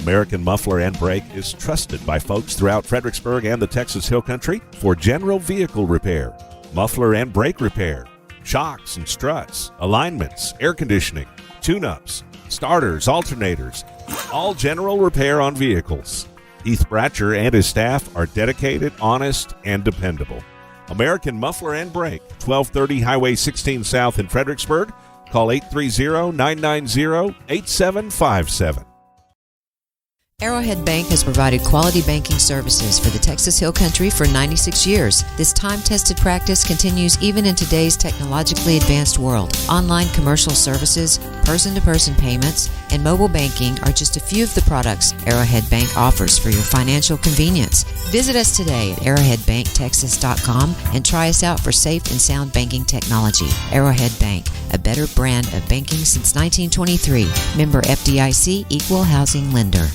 American Muffler and Brake is trusted by folks throughout Fredericksburg and the Texas Hill Country for general vehicle repair, muffler and brake repair, shocks and struts, alignments, air conditioning, tune-ups, starters, alternators, all general repair on vehicles. Heath Bratcher and his staff are dedicated, honest, and dependable. American Muffler and Brake, 1230 Highway 16 South in Fredericksburg. Call 830-990-8757. Arrowhead Bank has provided quality banking services for the Texas Hill Country for 96 years. This time-tested practice continues even in today's technologically advanced world. Online commercial services, person-to-person payments, and mobile banking are just a few of the products Arrowhead Bank offers for your financial convenience. Visit us today at arrowheadbanktexas.com and try us out for safe and sound banking technology. Arrowhead Bank, a better brand of banking since 1923. Member FDIC, Equal Housing Lender.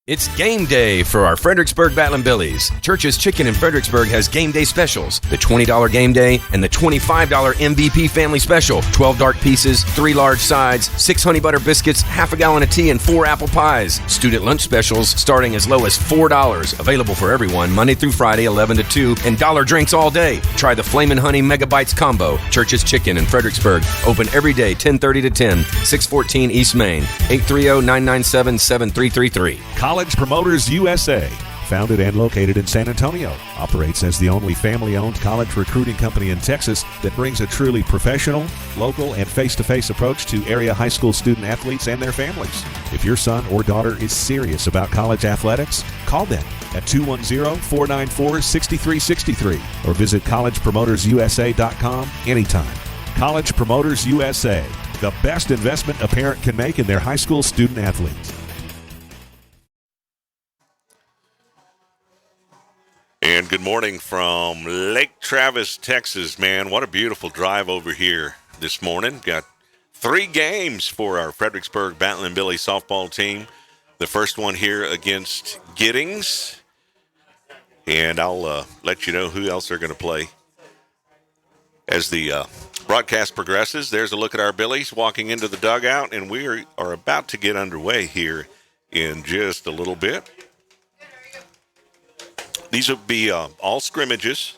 It's game day for our Fredericksburg Battlin' Billies. Church's Chicken in Fredericksburg has game day specials. The $20 game day and the $25 MVP family special. 12 dark pieces, 3 large sides, 6 honey butter biscuits, half a gallon of tea, and 4 apple pies. Student lunch specials starting as low as $4. Available for everyone Monday through Friday, 11 to 2, and dollar drinks all day. Try the Flamin' Honey Megabites combo. Church's Chicken in Fredericksburg. Open every day, 10:30 to 10, 614 East Main, 830-997-7333. College Promoters USA, founded and located in San Antonio, operates as the only family-owned college recruiting company in Texas that brings a truly professional, local, and face-to-face approach to area high school student athletes and their families. If your son or daughter is serious about college athletics, call them at 210-494-6363 or visit collegepromotersusa.com anytime. College Promoters USA, the best investment a parent can make in their high school student athletes. And good morning from Lake Travis, Texas, man. What a beautiful drive over here this morning. Got 3 games for our Fredericksburg Battlin' Billy softball team. The first one here against Giddings. And I'll let you know who else they're going to play as the broadcast progresses. There's a look at our Billies walking into the dugout, and we are about to get underway here in just a little bit. These will be all scrimmages,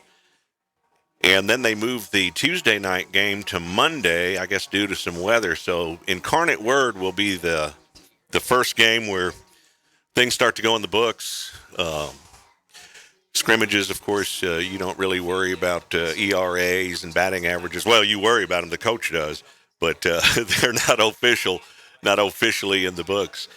and then they moved the Tuesday night game to Monday, I guess due to some weather. So Incarnate Word will be the first game where things start to go in the books. Scrimmages, of course, you don't really worry about ERAs and batting averages. Well, you worry about them, the coach does, but they're not officially in the books.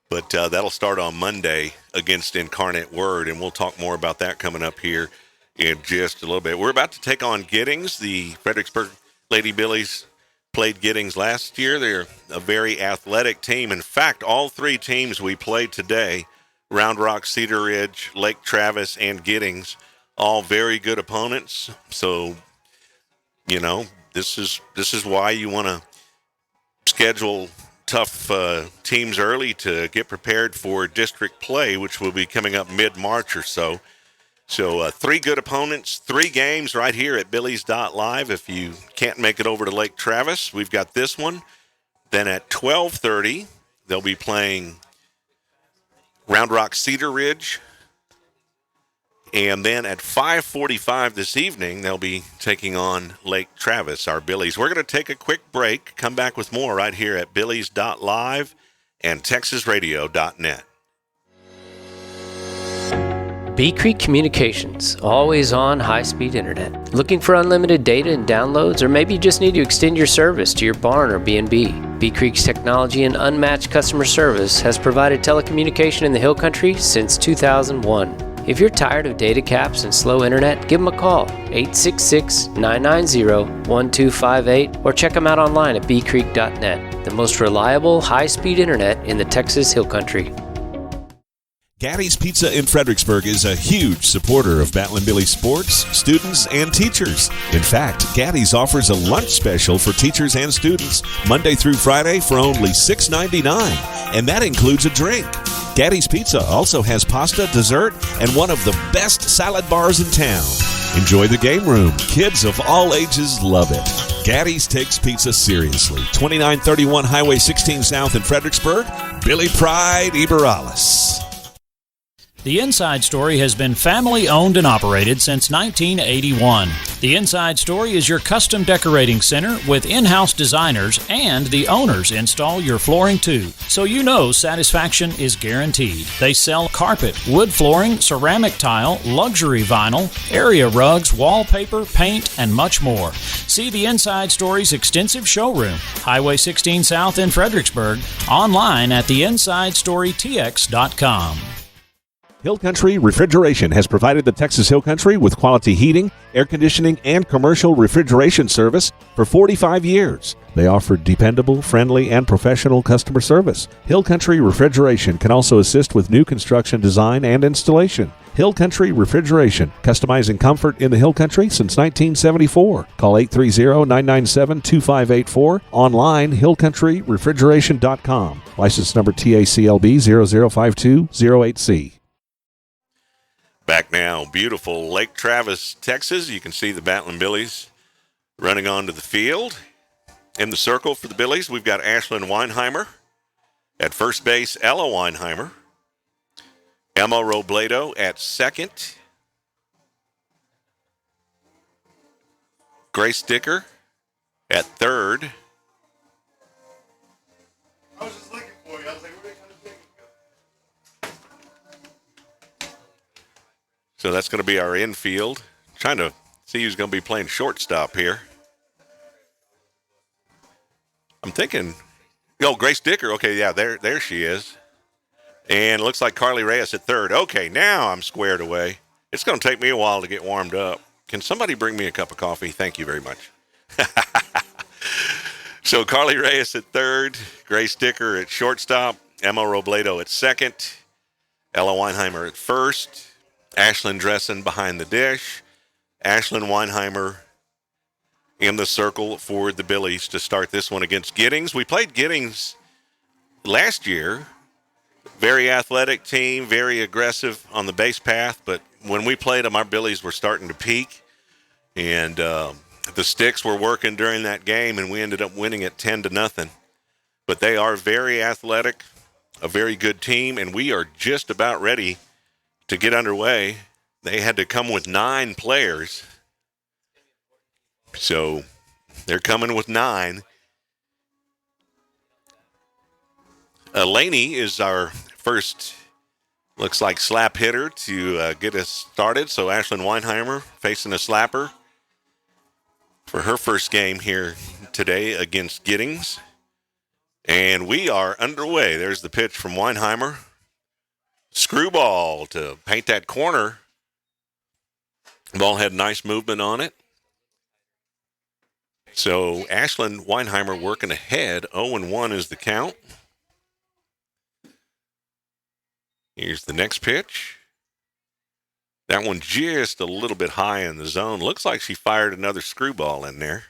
But that'll start on Monday against Incarnate Word, and we'll talk more about that coming up here in just a little bit. We're about to take on Giddings. The Fredericksburg Lady Billies played Giddings last year. They're a very athletic team. In fact, all 3 teams we played today, Round Rock, Cedar Ridge, Lake Travis, and Giddings, all very good opponents. So, you know, this is why you want to schedule tough teams early to get prepared for district play, which will be coming up mid-March or so. So 3 good opponents, 3 games right here at Billies.live. If you can't make it over to Lake Travis, we've got this one. Then at 12:30, they'll be playing Round Rock Cedar Ridge. And then at 5:45 this evening, they'll be taking on Lake Travis, our Billies. We're going to take a quick break, come back with more right here at Billies.live and TexasRadio.net. Bee Creek Communications, always on high-speed internet. Looking for unlimited data and downloads, or maybe you just need to extend your service to your barn or B&B? Bee Creek's technology and unmatched customer service has provided telecommunication in the Hill Country since 2001. If you're tired of data caps and slow internet, give them a call, 866-990-1258, or check them out online at beecreek.net, the most reliable, high-speed internet in the Texas Hill Country. Gaddy's Pizza in Fredericksburg is a huge supporter of Battlin' Billy sports, students, and teachers. In fact, Gaddy's offers a lunch special for teachers and students Monday through Friday for only $6.99, and that includes a drink. Gaddy's Pizza also has pasta, dessert, and one of the best salad bars in town. Enjoy the game room. Kids of all ages love it. Gaddy's takes pizza seriously. 2931 Highway 16 South in Fredericksburg. Billy Pride Iberales. The Inside Story has been family owned and operated since 1981. The Inside Story is your custom decorating center with in-house designers, and the owners install your flooring too, so you know satisfaction is guaranteed. They sell carpet, wood flooring, ceramic tile, luxury vinyl, area rugs, wallpaper, paint, and much more. See the Inside Story's extensive showroom, Highway 16 South in Fredericksburg, online at theinsidestorytx.com. Hill Country Refrigeration has provided the Texas Hill Country with quality heating, air conditioning, and commercial refrigeration service for 45 years. They offer dependable, friendly, and professional customer service. Hill Country Refrigeration can also assist with new construction design and installation. Hill Country Refrigeration, customizing comfort in the Hill Country since 1974. Call 830-997-2584. Online, hillcountryrefrigeration.com. License number TACLB 005208C. Back now, beautiful Lake Travis, Texas. You can see the Battling Billies running onto the field. In the circle for the Billies, we've got Ashlyn Weinheimer. At first base, Ella Weinheimer. Emma Robledo at second. Grace Dicker at third. I was just looking for you. I was like, where are they kind of taking? So that's going to be our infield. Trying to see who's going to be playing shortstop here. I'm thinking, Grace Dicker. Okay, yeah, there she is. And it looks like Carly Reyes at third. Okay, now I'm squared away. It's going to take me a while to get warmed up. Can somebody bring me a cup of coffee? Thank you very much. So Carly Reyes at third, Grace Dicker at shortstop, Emma Robledo at second, Ella Weinheimer at first, Ashlyn Dressen behind the dish, Ashlyn Weinheimer in the circle for the Billies to start this one against Giddings. We played Giddings last year. Very athletic team, very aggressive on the base path, but when we played them, our Billies were starting to peak, and the sticks were working during that game, and we ended up winning it 10-0. But they are very athletic, a very good team, and we are just about ready to get underway. They had to come with 9 players, so they're coming with 9. Laney is our first, looks like, slap hitter to get us started. So Ashlyn Weinheimer facing a slapper for her first game here today against Giddings. And we are underway. There's the pitch from Weinheimer. Screwball to paint that corner. Ball had nice movement on it. So Ashlyn Weinheimer working ahead. 0-1 is the count. Here's the next pitch. That one just a little bit high in the zone. Looks like she fired another screwball in there.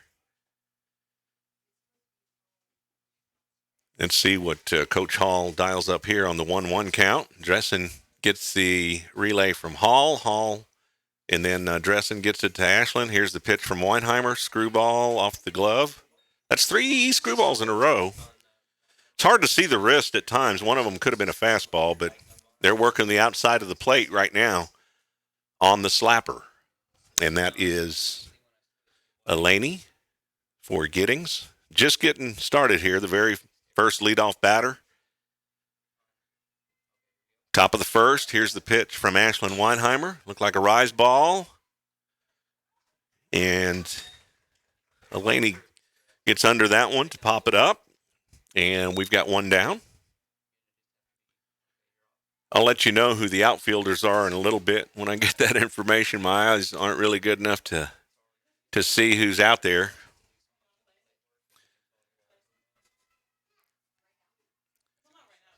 Let's see what Coach Hall dials up here on the 1-1 count. Dressen gets the relay from Hall, and then Dressen gets it to Ashlyn. Here's the pitch from Weinheimer. Screwball off the glove. That's 3 screwballs in a row. It's hard to see the wrist at times. One of them could have been a fastball, but they're working the outside of the plate right now on the slapper. And that is Elaney for Giddings. Just getting started here, the very first leadoff batter. Top of the first, here's the pitch from Ashlyn Weinheimer. Looked like a rise ball. And Elaney gets under that one to pop it up. And we've got one down. I'll let you know who the outfielders are in a little bit when I get that information. My eyes aren't really good enough to see who's out there.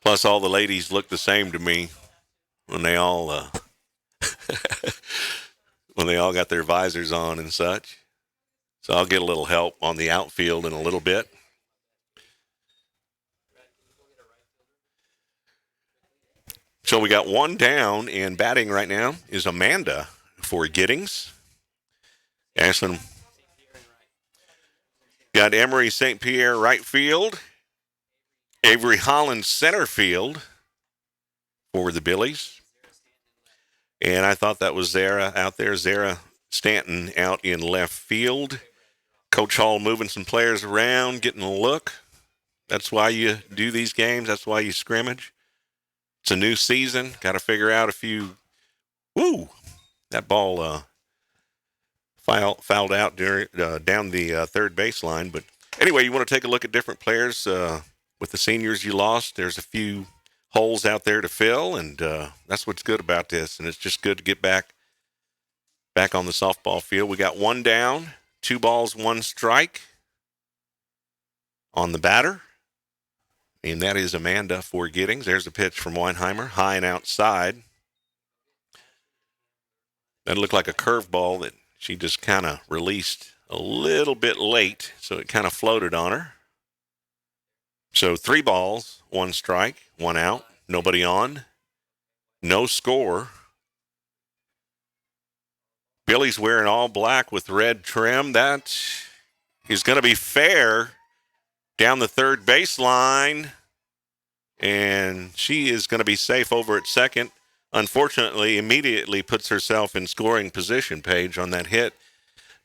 Plus, all the ladies look the same to me when they all when they all got their visors on and such. So I'll get a little help on the outfield in a little bit. So we got one down, and batting right now is Amanda for Giddings. Ashlyn Got Emery St. Pierre right field. Avery Holland center field for the Billies. And I thought that was Zara out there. Zara Stanton out in left field. Coach Hall moving some players around, getting a look. That's why you do these games. That's why you scrimmage. It's a new season. Got to figure out a few. Woo! That ball fouled out down the third baseline. But anyway, you want to take a look at different players. With the seniors you lost, there's a few holes out there to fill, and that's what's good about this. And it's just good to get back on the softball field. We got 1 down, 2 balls, 1 strike on the batter. And that is Amanda for Giddings. There's a pitch from Weinheimer, high and outside. That looked like a curveball that she just kind of released a little bit late, so it kind of floated on her. So 3 balls, 1 strike, 1 out, nobody on, no score. Billy's wearing all black with red trim. That is going to be fair down the third baseline, and she is going to be safe over at second. Unfortunately, immediately puts herself in scoring position, Paige, on that hit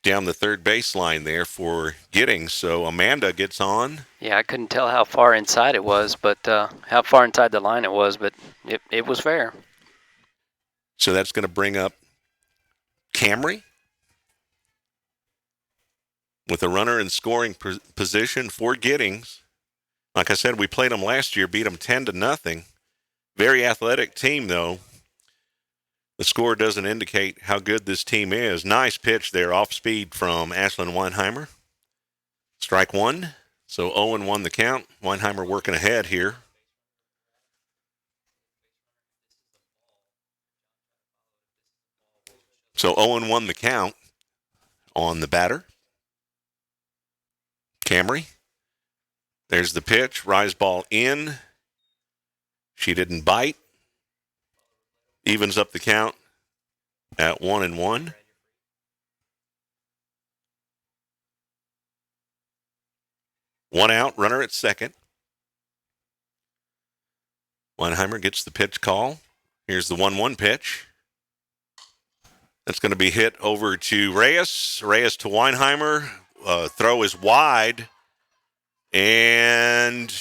down the third baseline there for Giddings. So Amanda gets on. Yeah, I couldn't tell how far inside it was, but how far inside the line it was, but it was fair. So that's going to bring up Camry with a runner in scoring position for Giddings. Like I said, we played them last year, beat them 10-0. Very athletic team, though. The score doesn't indicate how good this team is. Nice pitch there, off speed from Ashlyn Weinheimer. Strike 1. So 0-1 the count. Weinheimer working ahead here. So 0-1 the count on the batter. Camry. There's the pitch. Rise ball in. She didn't bite. Evens up the count at 1-1. One out, runner at second. Weinheimer gets the pitch call. Here's the 1-1 pitch. That's going to be hit over to Reyes. Reyes to Weinheimer. Throw is wide. And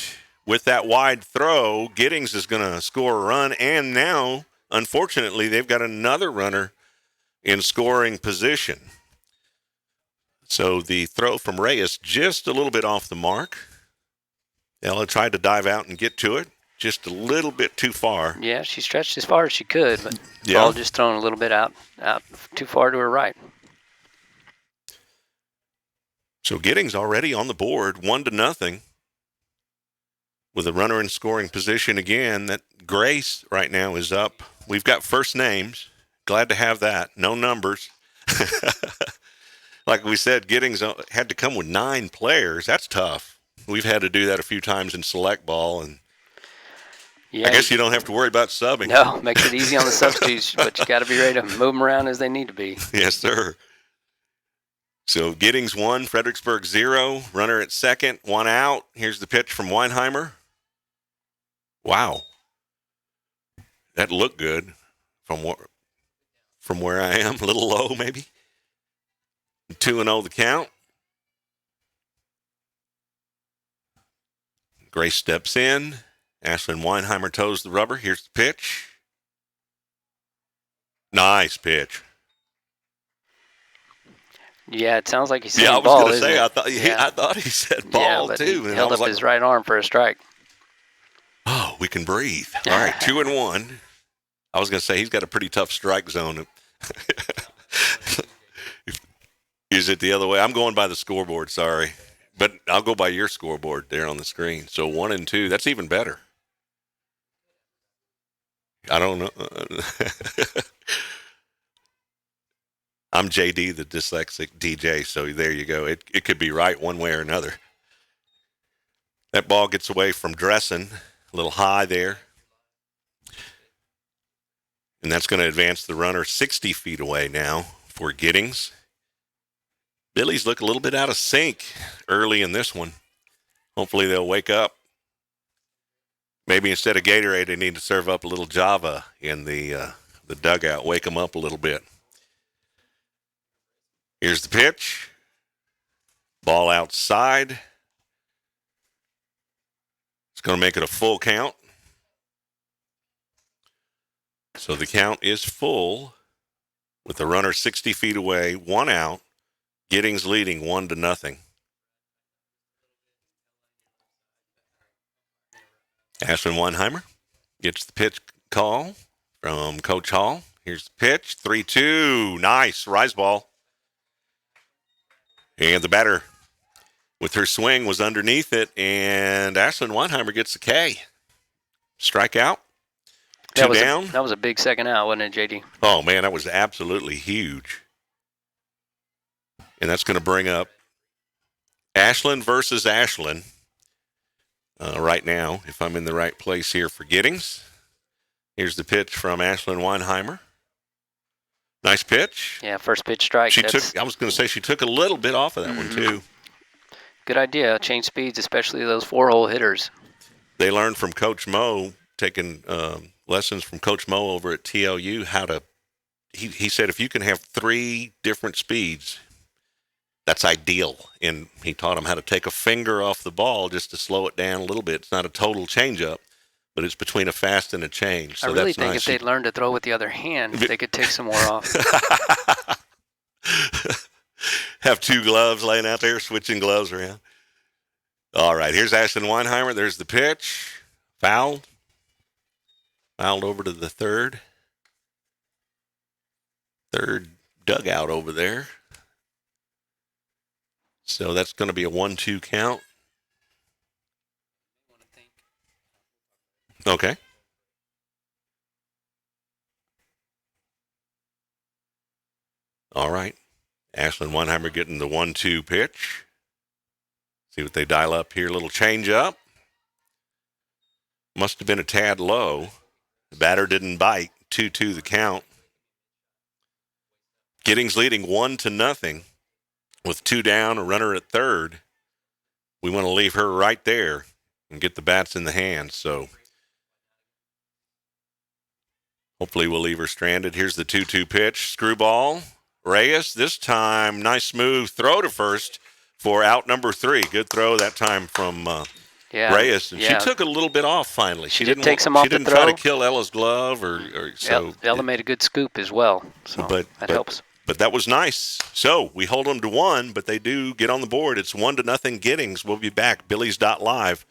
with that wide throw, Giddings is going to score a run. And now, unfortunately, they've got another runner in scoring position. So the throw from Reyes just a little bit off the mark. Ella tried to dive out and get to it. Just a little bit too far. Yeah, she stretched as far as she could, but the ball just thrown a little bit out too far to her right. So Giddings already on the board, 1-0. With a runner in scoring position again. That Grace right now is up. We've got first names. Glad to have that. No numbers. Like we said, Giddings had to come with 9 players. That's tough. We've had to do that a few times in select ball, and I guess you don't have to worry about subbing. No, makes it easy on the substitutes, but you got to be ready to move them around as they need to be. Yes, sir. So Giddings 1, Fredericksburg 0. Runner at second, 1 out. Here's the pitch from Weinheimer. Wow. That looked good from where I am. A little low, maybe. 2-0 the count. Grace steps in. Ashlyn Weinheimer toes the rubber. Here's the pitch. Nice pitch. Yeah, it sounds like he said ball. ball. I was going to say, I thought he said ball, but too. He held up his right arm for a strike. Oh, we can breathe. All right, 2-1. I was going to say he's got a pretty tough strike zone. Is it the other way? I'm going by the scoreboard, sorry. But I'll go by your scoreboard there on the screen. So 1 and 2, that's even better. I don't know. I'm JD, the dyslexic DJ, so there you go. It could be right one way or another. That ball gets away from Dressen, a little high there. And that's going to advance the runner 60 feet away now for Giddings. Billy's look a little bit out of sync early in this one. Hopefully they'll wake up. Maybe instead of Gatorade, they need to serve up a little Java in the dugout. Wake them up a little bit. Here's the pitch. Ball outside. It's going to make it a full count. So the count is full with the runner 60 feet away, 1 out. Giddings leading 1-0. Ashlyn Weinheimer gets the pitch call from Coach Hall. Here's the pitch, 3-2. Nice, rise ball. And the batter with her swing was underneath it, and Ashlyn Weinheimer gets the K. Strikeout, two down. That was a big second out, wasn't it, JD? Oh, man, that was absolutely huge. And that's going to bring up Ashlyn versus Ashlyn right now, if I'm in the right place here for Giddings. Here's the pitch from Ashlyn Weinheimer. Nice pitch. Yeah, first pitch strike. I was going to say she took a little bit off of that one, too. Good idea. Change speeds, especially those 4-hole hitters. They learned from Coach Mo, taking lessons from Coach Mo over at TLU, how to, he said if you can have 3 different speeds, that's ideal. And he taught them how to take a finger off the ball just to slow it down a little bit. It's not a total changeup, but it's between a fast and a change. So I really that's think nice. if they'd learn to throw with the other hand, they could take some more off. Have 2 gloves laying out there, switching gloves around. All right, here's Ashlyn Weinheimer. There's the pitch. Fouled. Fouled over to the third dugout over there. So that's going to be a 1-2 count. Okay. All right. Ashlyn Weinheimer getting the 1-2 pitch. See what they dial up here. A little change up. Must have been a tad low. The batter didn't bite. 2-2 the count. Giddings leading 1-0 with 2 down, a runner at third. We want to leave her right there and get the bats in the hands. So hopefully we'll leave her stranded. Here's the 2-2 pitch. Screwball. Reyes, this time, nice smooth throw to first for out number 3. Good throw that time from Reyes. And she took a little bit off finally. She didn't take some off the throw. She didn't try to kill Ella's glove or so. Ella made a good scoop as well, so that helps. But that was nice. So we hold them to 1, but they do get on the board. It's 1-0 Giddings. We'll be back. Billy's.live,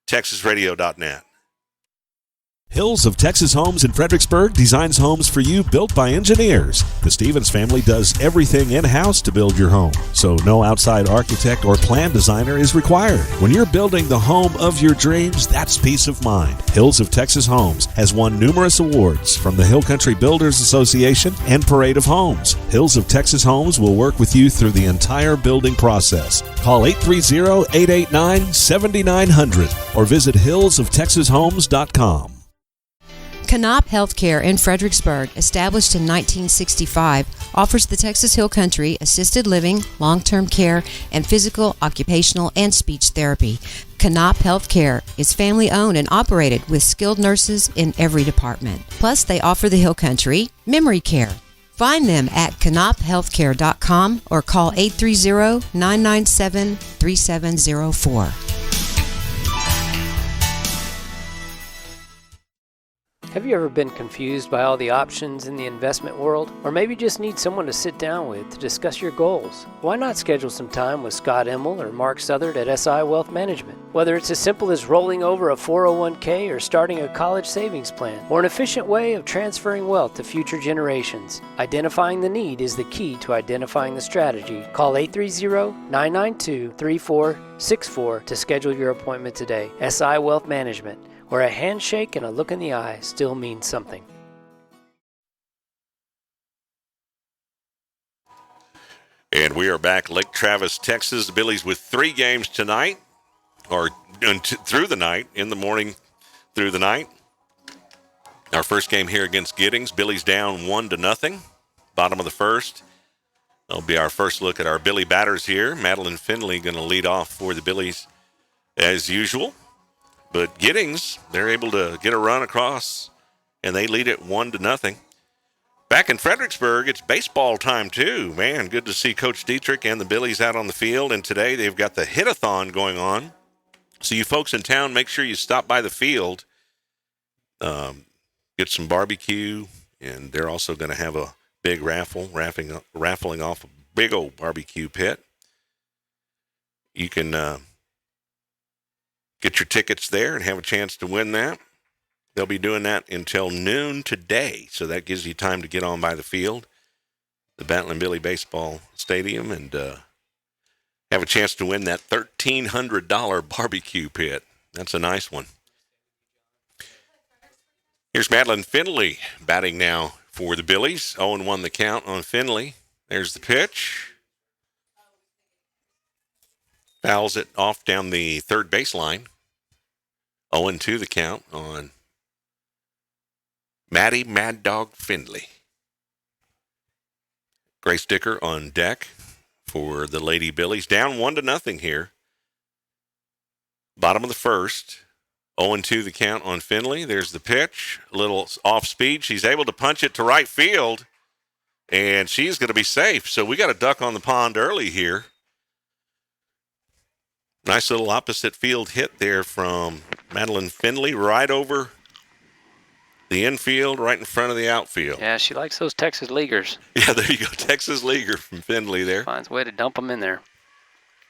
TexasRadio.net. Hills of Texas Homes in Fredericksburg designs homes for you built by engineers. The Stevens family does everything in-house to build your home, so no outside architect or plan designer is required. When you're building the home of your dreams, that's peace of mind. Hills of Texas Homes has won numerous awards from the Hill Country Builders Association and Parade of Homes. Hills of Texas Homes will work with you through the entire building process. Call 830-889-7900 or visit hillsoftexashomes.com. Canop Healthcare in Fredericksburg, established in 1965, offers the Texas Hill Country assisted living, long-term care, and physical, occupational, and speech therapy. Canop Healthcare is family-owned and operated with skilled nurses in every department. Plus, they offer the Hill Country memory care. Find them at canophealthcare.com or call 830-997-3704. Have you ever been confused by all the options in the investment world? Or maybe just need someone to sit down with to discuss your goals? Why not schedule some time with Scott Emmel or Mark Southard at SI Wealth Management? Whether it's as simple as rolling over a 401k or starting a college savings plan, or an efficient way of transferring wealth to future generations, identifying the need is the key to identifying the strategy. Call 830-992-3464 to schedule your appointment today. SI Wealth Management, where a handshake and a look in the eye still means something. And we are back, Lake Travis, Texas. The Billies with 3 games tonight, or through the night, in the morning through the night. Our first game here against Giddings. Billies down 1-0, bottom of the first. That'll be our first look at our Billy batters here. Madeline Finley going to lead off for the Billies as usual. But Giddings, they're able to get a run across, and they lead it 1-0. Back in Fredericksburg, it's baseball time too. Man, good to see Coach Dietrich and the Billies out on the field. And today they've got the hit-a-thon going on. So you folks in town, make sure you stop by the field, get some barbecue, and they're also going to have a big raffling off a big old barbecue pit. You can get your tickets there and have a chance to win that. They'll be doing that until noon today, so that gives you time to get on by the field, the Battling Billy Baseball Stadium, and have a chance to win that $1,300 barbecue pit. That's a nice one. Here's Madeline Finley batting now for the Billies. 0-1 the count on Finley. There's the pitch. Fouls it off down the third baseline. 0-2 the count on Maddie Mad Dog Finley. Grace Dicker on deck for the Lady Billies. Down 1-0 here. Bottom of the first. 0-2 the count on Finley. There's the pitch. A little off speed. She's able to punch it to right field. And she's going to be safe. So we got a duck on the pond early here. Nice little opposite field hit there from Madeline Finley right over the infield, right in front of the outfield. Yeah, she likes those Texas Leaguers. Yeah, there you go. Texas Leaguer from Finley there. Finds a way to dump them in there.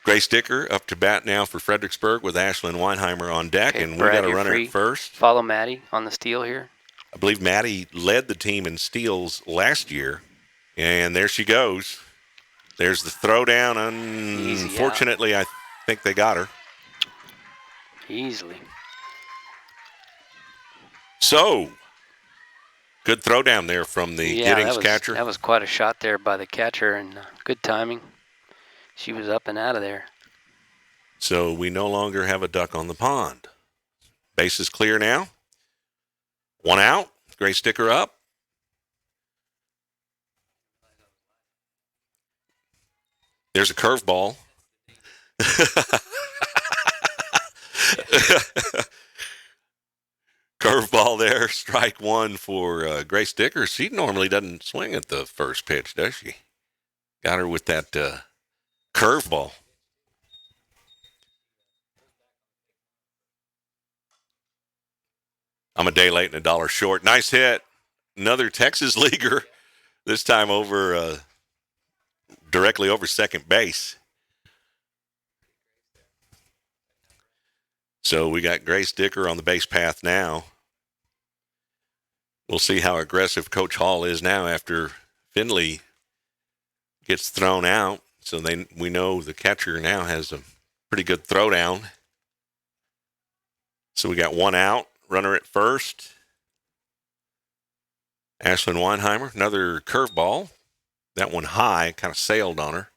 Grace Dicker up to bat now for Fredericksburg with Ashlyn Weinheimer on deck, Okay, and we Brad, got a you're runner free. at first. Follow Maddie on the steal here. I believe Maddie led the team in steals last year, and there she goes. There's the throwdown. Unfortunately, I think they got her. Easily. So, good throwdown there from the Giddings catcher. That was quite a shot there by the catcher, and good timing. She was up and out of there. So we no longer have a duck on the pond. Base is clear now. One out. Grace Dicker up. There's a curveball. Curveball there. Strike one for Grace Dicker. She normally doesn't swing at the first pitch, does she? Got her with that curveball. I'm a day late and $1 short. Nice hit. Another Texas Leaguer, this time over directly over second base. So we got Grace Dicker on the base path now. We'll see how aggressive Coach Hall is now after Finley gets thrown out. So we know the catcher now has a pretty good throwdown. So we got one out. Runner at first. Ashlyn Weinheimer, another curveball. That one high, kind of sailed on her.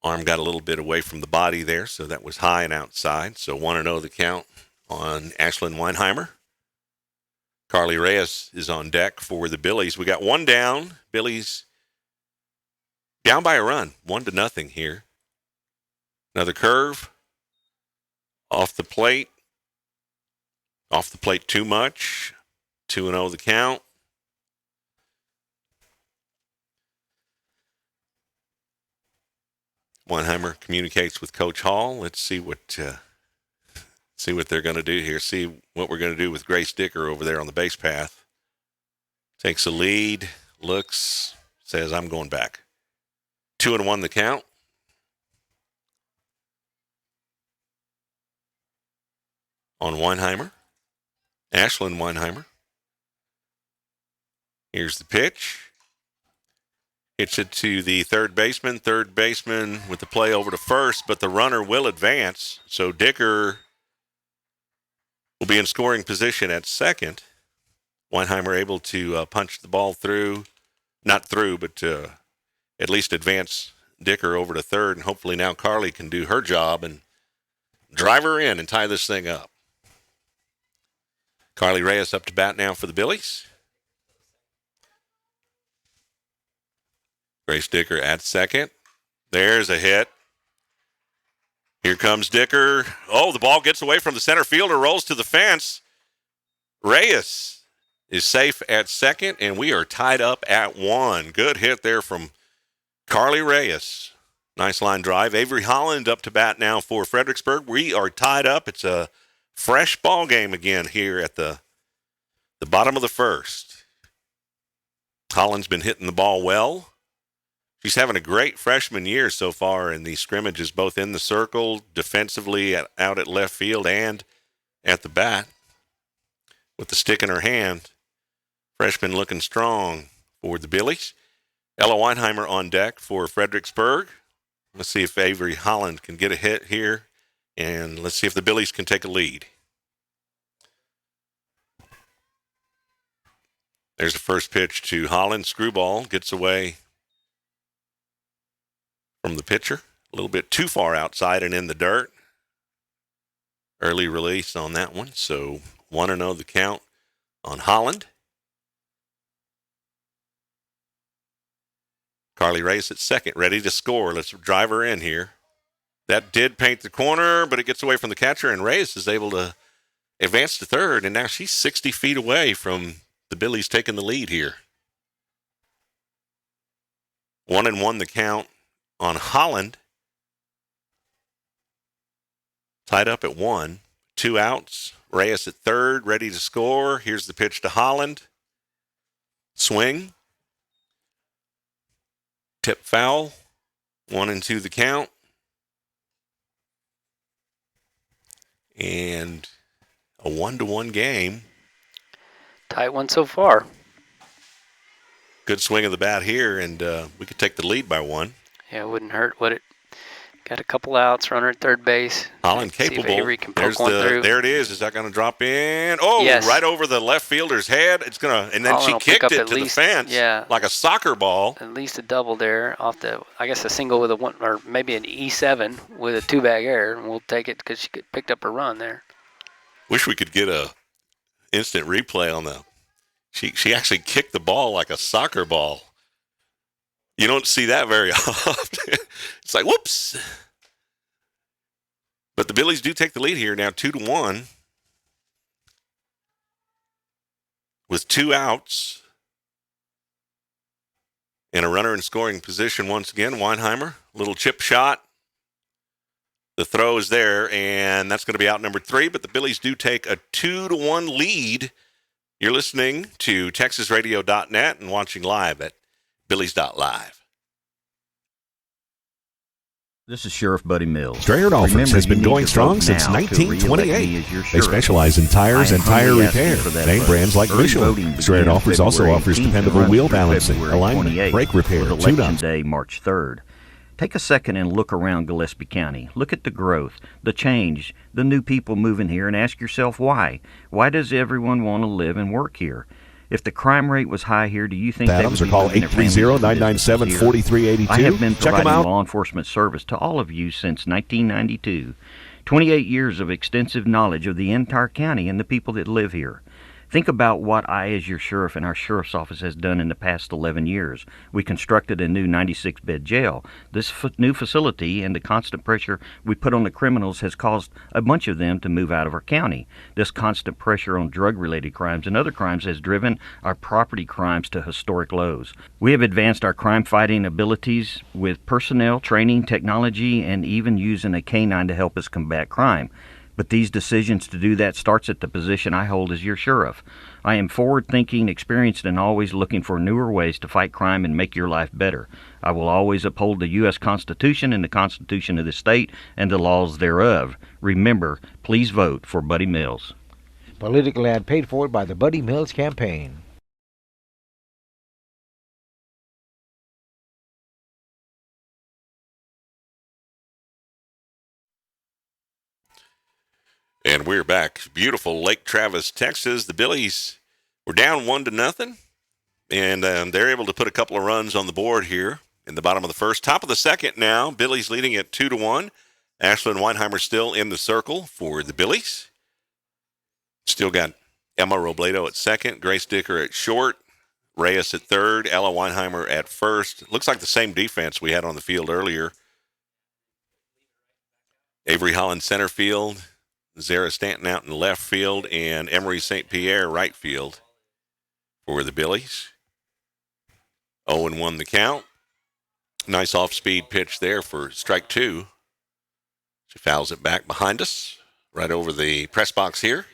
Arm got a little bit away from the body there, so that was high and outside. So 1-0 the count on Ashlyn Weinheimer. Carly Reyes is on deck for the Billies. We got one down. Billies down by a run, 1-0 here. Another curve. Off the plate. Off the plate too much. 2-0 the count. Weinheimer communicates with Coach Hall. Let's see what they're going to do here. See what we're going to do with Grace Dicker over there on the base path. Takes a lead, looks, says, I'm going back. 2-1 the count. On Weinheimer. Ashlyn Weinheimer. Here's the pitch. Hits it to the third baseman. Third baseman with the play over to first, but the runner will advance. So Dicker will be in scoring position at second. Weinheimer able to punch the ball through. Not through, but at least advance Dicker over to third. And hopefully now Carly can do her job and drive her in and tie this thing up. Carly Reyes up to bat now for the Billies. Grace Dicker at second. There's a hit. Here comes Dicker. Oh, the ball gets away from the center fielder, rolls to the fence. Reyes is safe at second, and we are tied up at 1. Good hit there from Carly Reyes. Nice line drive. Avery Holland up to bat now for Fredericksburg. We are tied up. It's a fresh ball game again here at the bottom of the first. Holland's been hitting the ball well. She's having a great freshman year so far in these scrimmages, both in the circle, defensively, out at left field, and at the bat. With the stick in her hand, freshman looking strong for the Billies. Ella Weinheimer on deck for Fredericksburg. Let's see if Avery Holland can get a hit here, and let's see if the Billies can take a lead. There's the first pitch to Holland. Screwball gets away from the pitcher. A little bit too far outside and in the dirt. Early release on that one. So 1-0 the count on Holland. Carly Reyes at second, ready to score. Let's drive her in here. That did paint the corner, but it gets away from the catcher, and Reyes is able to advance to third, and now she's 60 feet away from the Billies taking the lead here. 1-1 the count on Holland. Tied up at 1. 2 outs. Reyes at third, ready to score. Here's the pitch to Holland. Swing. Tip foul. 1-2 the count. And a 1-1 game. Tight one so far. Good swing of the bat here, and we could take the lead by 1. Yeah, it wouldn't hurt, would it? Got a couple outs, runner at third base. Holland capable. See if Avery can poke one through. There it is. Is that going to drop in? Oh, yes. Right over the left fielder's head. It's going to, and then Holland she kicked it to the fence, like a soccer ball. At least a double there off the, I guess a single with a 1, or maybe an E7 with a 2-bag error, and we'll take it because she picked up a run there. Wish we could get a instant replay on the. She actually kicked the ball like a soccer ball. You don't see that very often. It's like, whoops. But the Billies do take the lead here now, 2-1. With 2 outs. And a runner in scoring position once again. Weinheimer, little chip shot. The throw is there, and that's going to be out number 3. But the Billies do take a 2-1 lead. You're listening to TexasRadio.net and watching live at Billies.live. This is Sheriff Buddy Mills. Strayer Dolphins has been going strong since 1928. They specialize in tires and tire repair. Name brands like Michelin. Strayer Dolphins also offers dependable wheel balancing, alignment, brake repair, Election Day, March 3rd. Take a second and look around Gillespie County. Look at the growth, the change, the new people moving here, and ask yourself why. Why does everyone want to live and work here? If the crime rate was high here, do you think they would be call moving their families to business here? 830-997-4382. I have been providing law enforcement service to all of you since 1992. 28 years of extensive knowledge of the entire county and the people that live here. Think about what I, as your sheriff, and our sheriff's office has done in the past 11 years. We constructed a new 96-bed jail. This new facility and the constant pressure we put on the criminals has caused a bunch of them to move out of our county. This constant pressure on drug-related crimes and other crimes has driven our property crimes to historic lows. We have advanced our crime-fighting abilities with personnel, training, technology, and even using a canine to help us combat crime. But these decisions to do that starts at the position I hold as your sheriff. I am forward-thinking, experienced, and always looking for newer ways to fight crime and make your life better. I will always uphold the U.S. Constitution and the Constitution of the state and the laws thereof. Remember, please vote for Buddy Mills. Political ad paid for by the Buddy Mills campaign. And we're back. Beautiful Lake Travis, Texas. The Billies were down 1-0, and they're able to put a couple of runs on the board here in the bottom of the first. Top of the second now. Billies leading at 2-1. Ashlyn Weinheimer still in the circle for the Billies. Still got Emma Robledo at second, Grace Dicker at short, Reyes at third, Ella Weinheimer at first. Looks like the same defense we had on the field earlier. Avery Holland center field, Zara Stanton out in left field, and Emery St. Pierre right field for the Billies. 0-1 the count. Nice off-speed pitch there for strike two. She fouls it back behind us, right over the press box here.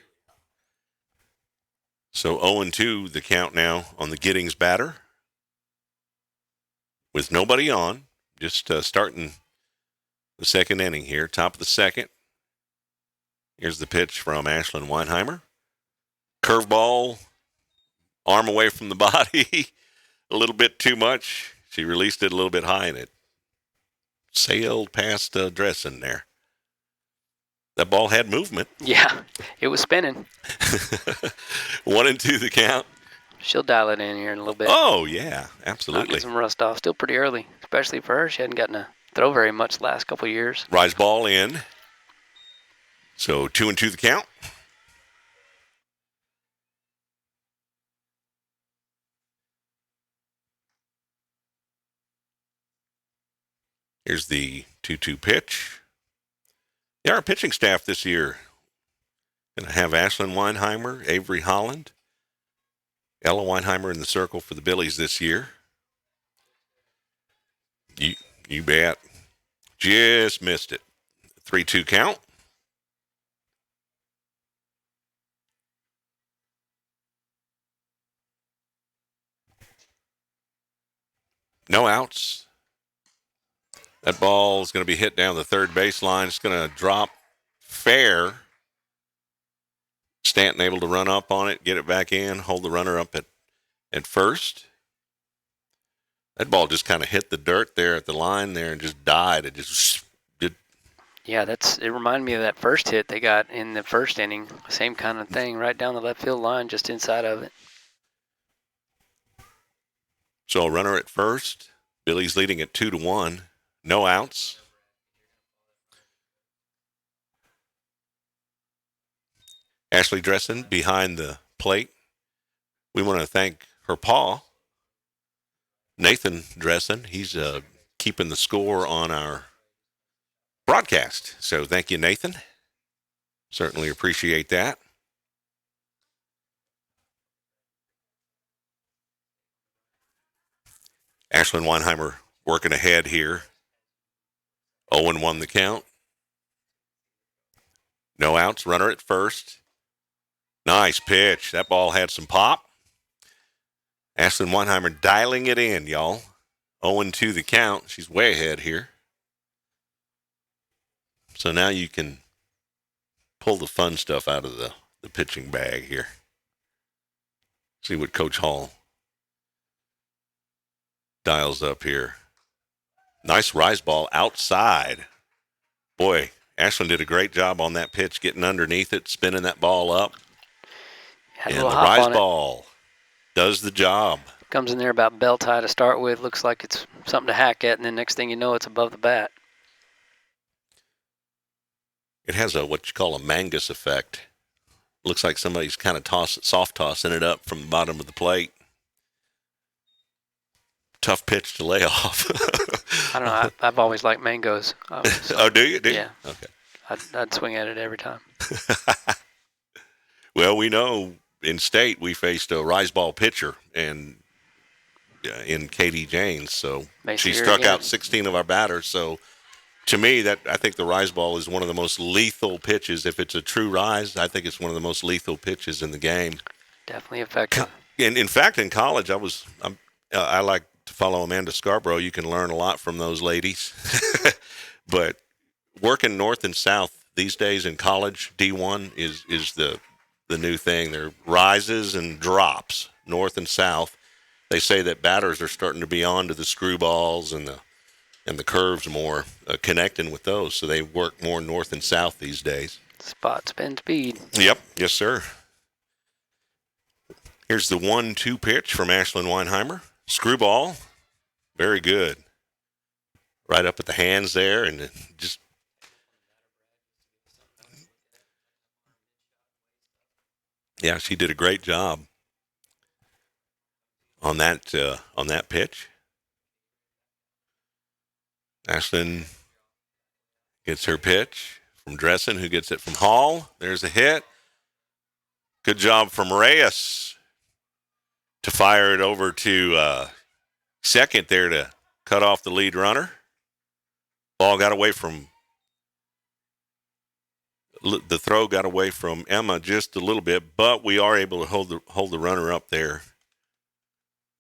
So 0-2 the count now on the Giddings batter. With nobody on, just starting the second inning here, top of the second. Here's the pitch from Ashlyn Weinheimer. Curveball, arm away from the body, a little bit too much. She released it a little bit high, and it sailed past Dressen there. That ball had movement. Yeah, it was spinning. 1-2 the count. She'll dial it in here in a little bit. Oh, yeah, absolutely. Get some rust off. Still pretty early, especially for her. She hadn't gotten to throw very much the last couple of years. Rise ball in. So 2-2 the count. Here's the 2-2 pitch. Yeah, our pitching staff this year going to have Ashlyn Weinheimer, Avery Holland, Ella Weinheimer in the circle for the Billies this year. You bet. Just missed it. 3-2 count. No outs. That ball is going to be hit down the third baseline. It's going to drop fair. Stanton able to run up on it, get it back in, hold the runner up at first. That ball just kind of hit the dirt there at the line there and just died. It just did. Yeah, it reminded me of that first hit they got in the first inning. Same kind of thing, right down the left field line, just inside of it. So a runner at first. Billy's leading at 2-1. No outs. Ashley Dressen behind the plate. We want to thank her pa, Nathan Dressen. He's keeping the score on our broadcast. So thank you, Nathan. Certainly appreciate that. Ashlyn Weinheimer working ahead here. 0-1 the count. No outs, runner at first. Nice pitch. That ball had some pop. Ashlyn Weinheimer dialing it in, y'all. 0-2 the count. She's way ahead here. So now you can pull the fun stuff out of the pitching bag here. See what Coach Hall dials up here. Nice rise ball outside. Boy, Ashlyn did a great job on that pitch, getting underneath it, spinning that ball up. And the rise ball does the job. Comes in there about belt high to start with. Looks like it's something to hack at, and then next thing you know, it's above the bat. It has what you call a Mangus effect. Looks like somebody's kind of soft tossing it up from the bottom of the plate. Tough pitch to lay off. I don't know. I've always liked mangoes. Oh, do you? Yeah. Okay. I'd swing at it every time. Well, we know in state we faced a rise ball pitcher and in Katie Janes, so she struck out 16 of our batters. So to me, I think the rise ball is one of the most lethal pitches. If it's a true rise, I think it's one of the most lethal pitches in the game. Definitely effective. In fact, in college, I like to follow Amanda Scarborough. You can learn a lot from those ladies. But working north and south these days in college, D1 is the new thing. There are rises and drops, north and south. They say that batters are starting to be on to the screwballs and the curves more, connecting with those. So they work more north and south these days. Spot, spin, speed. Yep. Yes, sir. Here's the 1-2 pitch from Ashlyn Weinheimer. Screwball. Very good. Right up at the hands there, and just yeah, she did a great job on that pitch. Ashlyn gets her pitch from Dressen, who gets it from Hall. There's a hit. Good job from Reyes to fire it over to second there to cut off the lead runner. Ball got away from the throw got away from Emma just a little bit, but we are able to hold the runner up there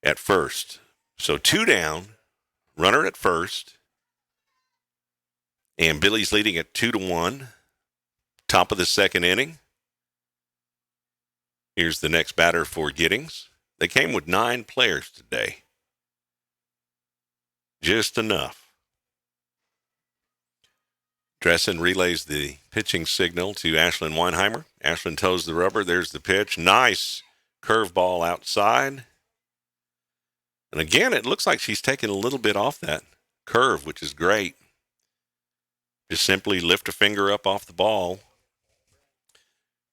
at first. So 2 down, runner at first, and Billy's leading at 2-1. Top of the second inning. Here's the next batter for Giddings. They came with 9 players today. Just enough. Dressen relays the pitching signal to Ashlyn Weinheimer. Ashlyn toes the rubber. There's the pitch. Nice curveball outside. And again, it looks like she's taking a little bit off that curve, which is great. Just simply lift a finger up off the ball,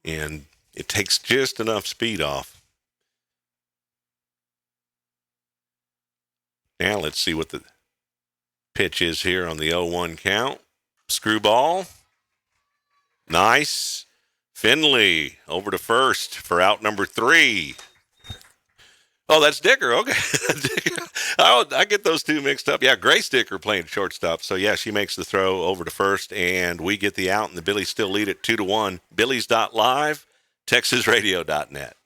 and it takes just enough speed off. Now let's see what the pitch is here on the 0-1 count. Screwball. Nice. Finley over to first for out number 3. Oh, that's Dicker. Okay. I get those two mixed up. Yeah, Grace Dicker playing shortstop. So, yeah, she makes the throw over to first, and we get the out, and the Billies still lead it 2-1. Billies.live, TexasRadio.net.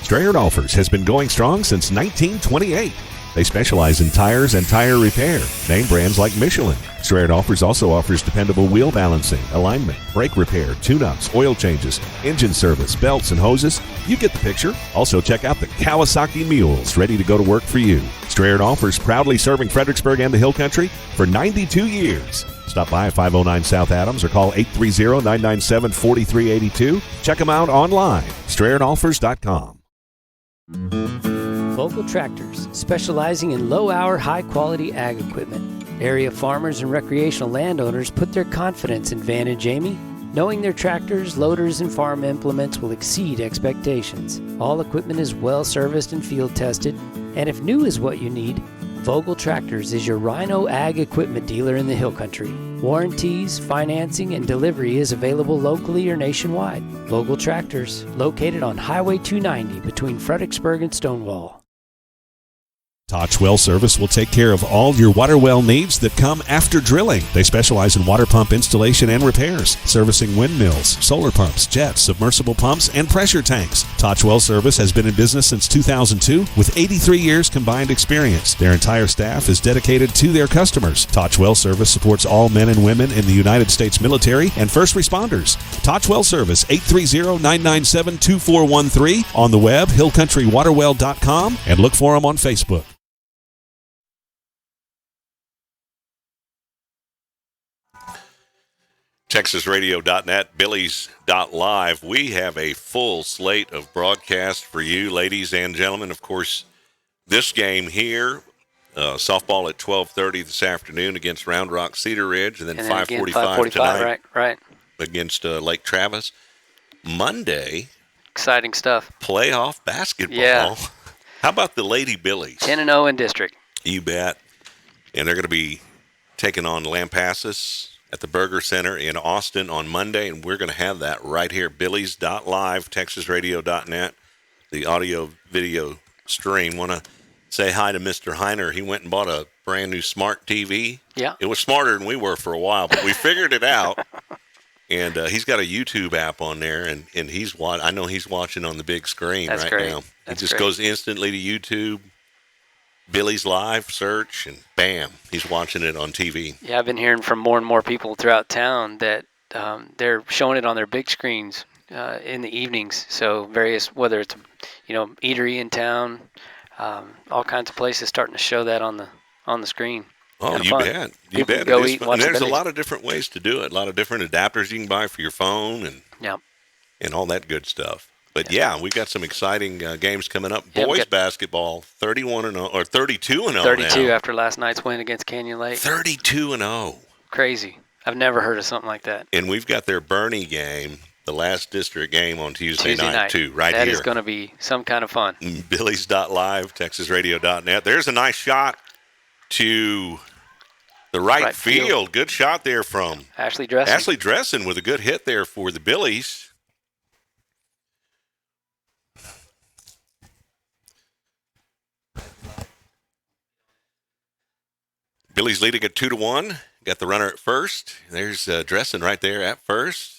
Strayer Dolphers has been going strong since 1928. They specialize in tires and tire repair. Name brands like Michelin. Strayer Dolphers also offers dependable wheel balancing, alignment, brake repair, tune-ups, oil changes, engine service, belts, and hoses. You get the picture. Also check out the Kawasaki Mules, ready to go to work for you. Strayer Dolphers, proudly serving Fredericksburg and the Hill Country for 92 years. Stop by at 509 South Adams or call 830-997-4382. Check them out online, StrayerDolphers.com. Vogel Tractors, specializing in low-hour, high-quality ag equipment. Area farmers and recreational landowners put their confidence in Van and Jamie, knowing their tractors, loaders, and farm implements will exceed expectations. All equipment is well-serviced and field-tested, and if new is what you need, Vogel Tractors is your Rhino Ag equipment dealer in the Hill Country. Warranties, financing, and delivery is available locally or nationwide. Vogel Tractors, located on Highway 290 between Fredericksburg and Stonewall. Toch Well Service will take care of all your water well needs that come after drilling. They specialize in water pump installation and repairs, servicing windmills, solar pumps, jets, submersible pumps, and pressure tanks. Toch Well Service has been in business since 2002 with 83 years combined experience. Their entire staff is dedicated to their customers. Toch Well Service supports all men and women in the United States military and first responders. Toch Well Service, 830-997-2413. On the web, hillcountrywaterwell.com, and look for them on Facebook. TexasRadio.net, Billies.live. We have a full slate of broadcasts for you, ladies and gentlemen. Of course, this game here, softball at 12:30 this afternoon against Round Rock Cedar Ridge, and then 5:45 tonight right. against Lake Travis. Monday, exciting stuff. Playoff basketball. Yeah. How about the Lady Billies? 10-0 in district. You bet. And they're going to be taking on Lampasas at the Burger Center in Austin on Monday, and we're going to have that right here, Billies.live, TexasRadio.net, the audio-video stream. Want to say hi to Mr. Heiner. He went and bought a brand-new smart TV. Yeah. It was smarter than we were for a while, but we figured it out. And he's got a YouTube app on there, and I know he's watching on the big screen That's right great. now. That's he just great. goes instantly to YouTube, Billy's Live search, and bam, he's watching it on TV. Yeah, I've been hearing from more and more people throughout town that they're showing it on their big screens in the evenings. So whether it's eatery in town, all kinds of places starting to show that on the screen. Oh, Kinda you fun. bet. You People bet. go It is eat and fun. watch And there's the a Billies. lot of different ways to do it. A lot of different adapters you can buy for your phone and all that good stuff. But yeah, we got some exciting games coming up. Yeah, Boys basketball, 31-0 or 32-0 32 now. after last night's win against Canyon Lake. 32-0. Crazy. I've never heard of something like that. And we've got their Bernie game the last district game on Tuesday night, too, right that here. That is going to be some kind of fun. Billies.live, TexasRadio.net. There's a nice shot to the right field. Good shot there from Ashley Dressen. Ashley Dressen with a good hit there for the Billies. Billies leading at 2-1. Got the runner at first. There's Dressen right there at first.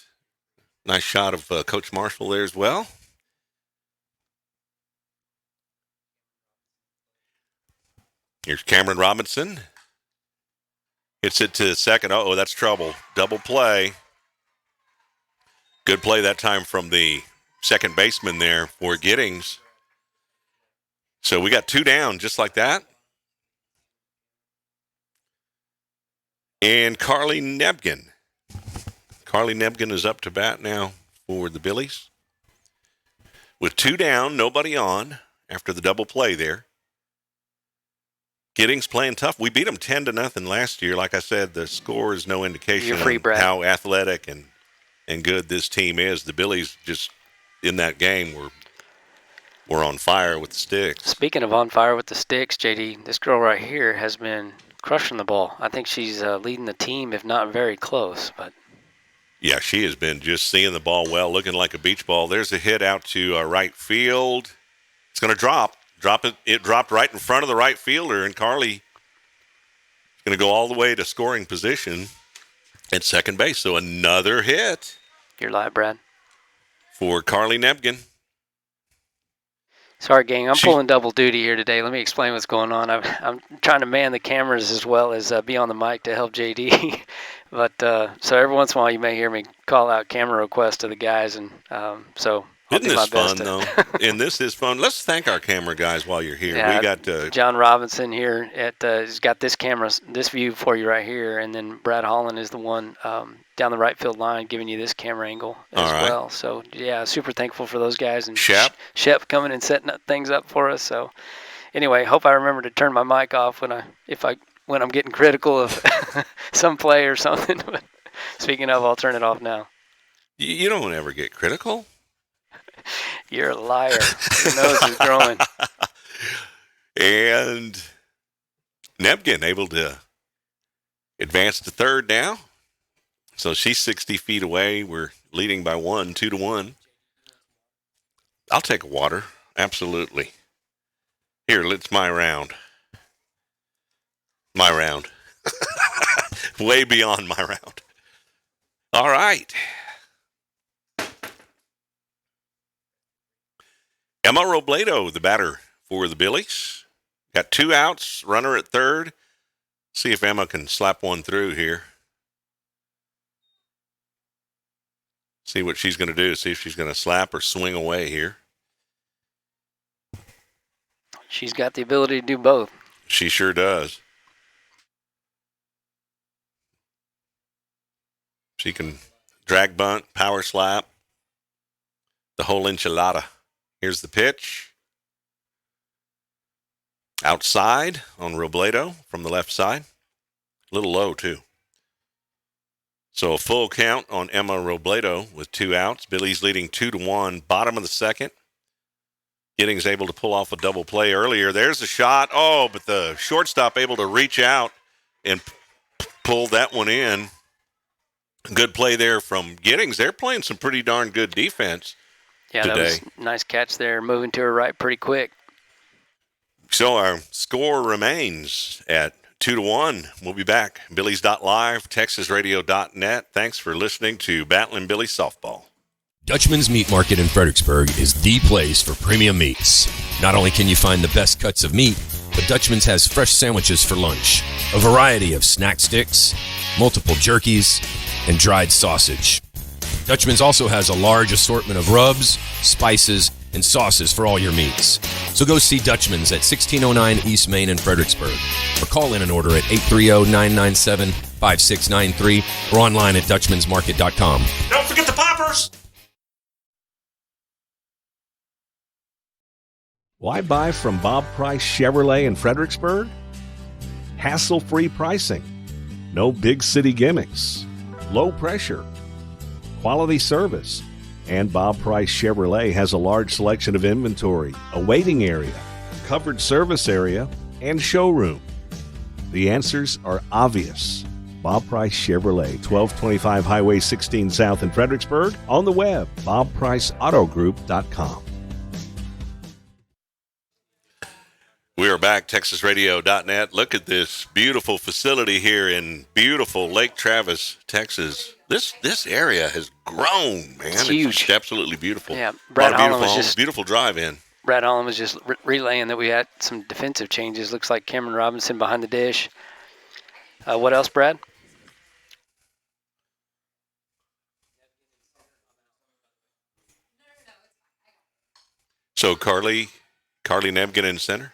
Nice shot of Coach Marshall there as well. Here's Cameron Robinson. Hits it to second. Oh, that's trouble. Double play. Good play that time from the second baseman there for Giddings. So we got 2 down just like that. And Carly Nebgen. Carly Nebgen is up to bat now for the Billies. With 2 down, nobody on after the double play there. Giddings playing tough. We beat them 10-0 last year. Like I said, the score is no indication of how athletic and good this team is. The Billies just in that game were on fire with the sticks. Speaking of on fire with the sticks, JD, this girl right here has been crushing the ball. I think she's leading the team, if not very close. But yeah, she has been just seeing the ball well, looking like a beach ball. There's a hit out to right field. It's going to drop. It dropped right in front of the right fielder, and Carly is going to go all the way to scoring position at second base. So another hit. You're live, Brad. For Carly Nebgen. Sorry, gang. I'm pulling double duty here today. Let me explain what's going on. I'm trying to man the cameras as well as be on the mic to help JD. But so every once in a while you may hear me call out camera requests to the guys, and so Isn't this fun, though? And this is fun. Let's thank our camera guys while you're here. Yeah, we got John Robinson here. He's got this camera, this view for you right here, and then Brad Holland is the one down the right field line giving you this camera angle as well. So, yeah, super thankful for those guys. And Shep coming and setting things up for us. So, anyway, hope I remember to turn my mic off when I'm getting critical of some play or something. But speaking of, I'll turn it off now. You don't ever get critical. You're a liar. Your nose is growing. And Nebgen able to advance to third now. So she's 60 feet away. We're leading by 1, 2-1. I'll take a water. Absolutely. Here, it's my round. My round. Way beyond my round. All right. Emma Robledo, the batter for the Billies. Got 2 outs, runner at third. See if Emma can slap one through here. See what she's going to do. See if she's going to slap or swing away here. She's got the ability to do both. She sure does. She can drag bunt, power slap, the whole enchilada. Here's the pitch. Outside on Robledo from the left side. A little low, too. So a full count on Emma Robledo with 2 outs. Billy's leading 2-1. Bottom of the second. Giddings able to pull off a double play earlier. There's a shot. Oh, but the shortstop able to reach out and pull that one in. Good play there from Giddings. They're playing some pretty darn good defense. Yeah, today. That was a nice catch there, moving to her right pretty quick. So our score remains at 2-1. We'll be back. Billies.live, TexasRadio.net. Thanks for listening to Battlin' Billy Softball. Dutchman's Meat Market in Fredericksburg is the place for premium meats. Not only can you find the best cuts of meat, but Dutchman's has fresh sandwiches for lunch, a variety of snack sticks, multiple jerkies, and dried sausage. Dutchman's also has a large assortment of rubs, spices, and sauces for all your meats. So go see Dutchman's at 1609 East Main in Fredericksburg, or call in an order at 830-997-5693 or online at dutchmansmarket.com. Don't forget the poppers! Why buy from Bob Price Chevrolet in Fredericksburg? Hassle-free pricing. No big city gimmicks. Low pressure. Quality service. And Bob Price Chevrolet has a large selection of inventory, a waiting area, covered service area, and showroom. The answers are obvious. Bob Price Chevrolet, 1225 Highway 16 South in Fredericksburg. On the web, bobpriceautogroup.com. We are back, TexasRadio.net. Look at this beautiful facility here in beautiful Lake Travis, Texas. This area has grown, man. It's huge. Just absolutely beautiful. Yeah, Brad Holland was just beautiful drive-in. Brad Holland was just relaying that we had some defensive changes. Looks like Cameron Robinson behind the dish. What else, Brad? So Carly Nebgen in center.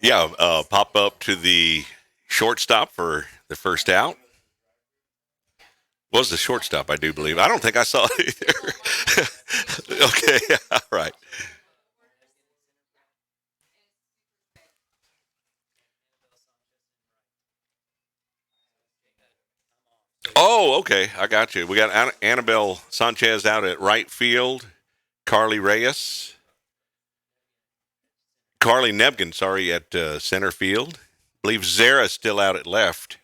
Yeah, pop up to the shortstop for the first out. Was the shortstop, I do believe. I don't think I saw it either. Okay, all right. Oh, okay, I got you. We got Annabelle Sanchez out at right field. Carly Nebgen, at center field. I believe Zara's still out at left.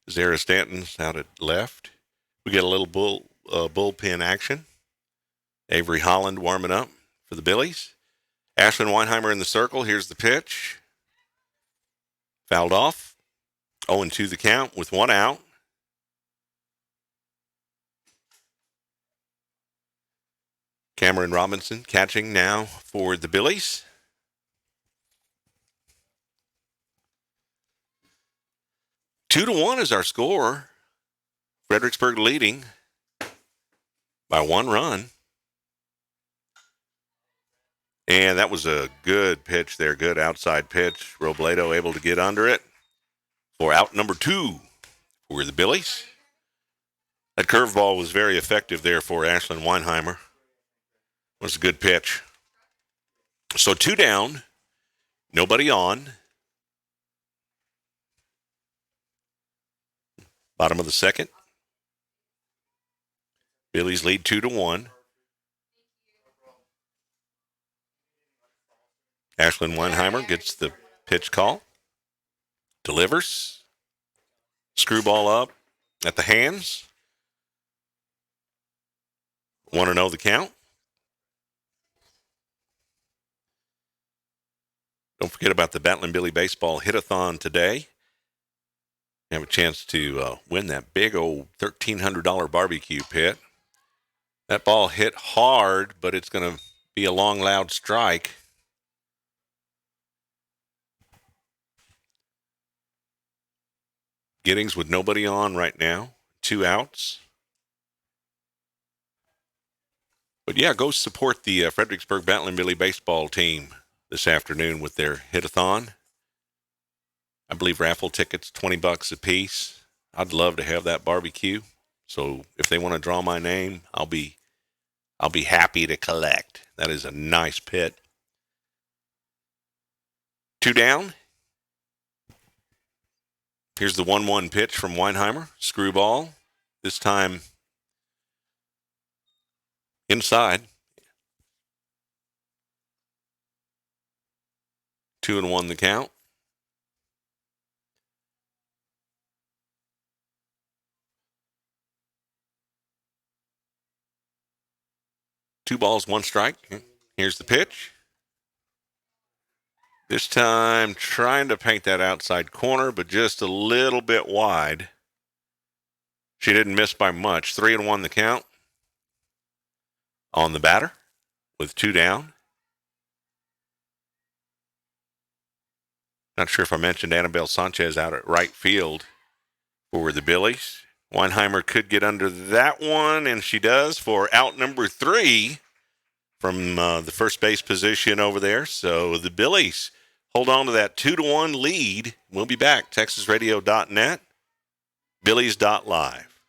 Zara Stanton's out at left. We get a little bullpen action. Avery Holland warming up for the Billies. Ashlyn Weinheimer in the circle. Here's the pitch. Fouled off. 0-2 the count with one out. Cameron Robinson catching now for the Billies. 2-1 is our score. Fredericksburg leading by one run. And that was a good pitch there, good outside pitch. Robledo able to get under it for out number 2 for the Billies. That curveball was very effective there for Ashlyn Weinheimer. It was a good pitch. So 2 down, nobody on. Bottom of the second. Billies lead 2-1. Ashlyn Weinheimer gets the pitch call. Delivers. Screwball up at the hands. 1-0 the count. Don't forget about the Battling Billy Baseball Hit-a-thon today. You have a chance to win that big old $1,300 barbecue pit. That ball hit hard, but it's going to be a long, loud strike. Giddings with nobody on right now. 2 outs. But yeah, go support the Fredericksburg Battling Billy baseball team this afternoon with their hit-a-thon. I believe raffle tickets, $20 a piece. I'd love to have that barbecue. So if they want to draw my name, I'll be happy to collect. That is a nice pit. 2 down. Here's the 1-1 pitch from Weinheimer. Screwball. This time inside. 2-1 the count. Two balls, one strike. Here's the pitch. This time trying to paint that outside corner, but just a little bit wide. She didn't miss by much. 3-1 the count on the batter with 2 down. Not sure if I mentioned Annabelle Sanchez out at right field for the Billies. Weinheimer could get under that one, and she does for out number 3 from the first base position over there. So the Billies hold on to that 2-1 lead. We'll be back. TexasRadio.net, Billies.live.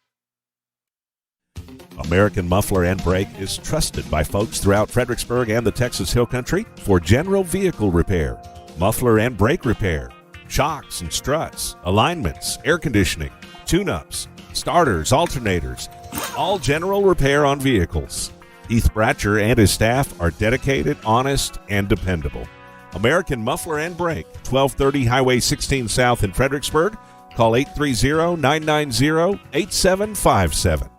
American Muffler and Brake is trusted by folks throughout Fredericksburg and the Texas Hill Country for general vehicle repair. muffler and brake repair, shocks and struts, alignments, air conditioning, tune-ups, starters, alternators, all general repair on vehicles. Heath Bratcher and his staff are dedicated, honest, and dependable. American Muffler and Brake, 1230 Highway 16 South in Fredericksburg. Call 830-990-8757.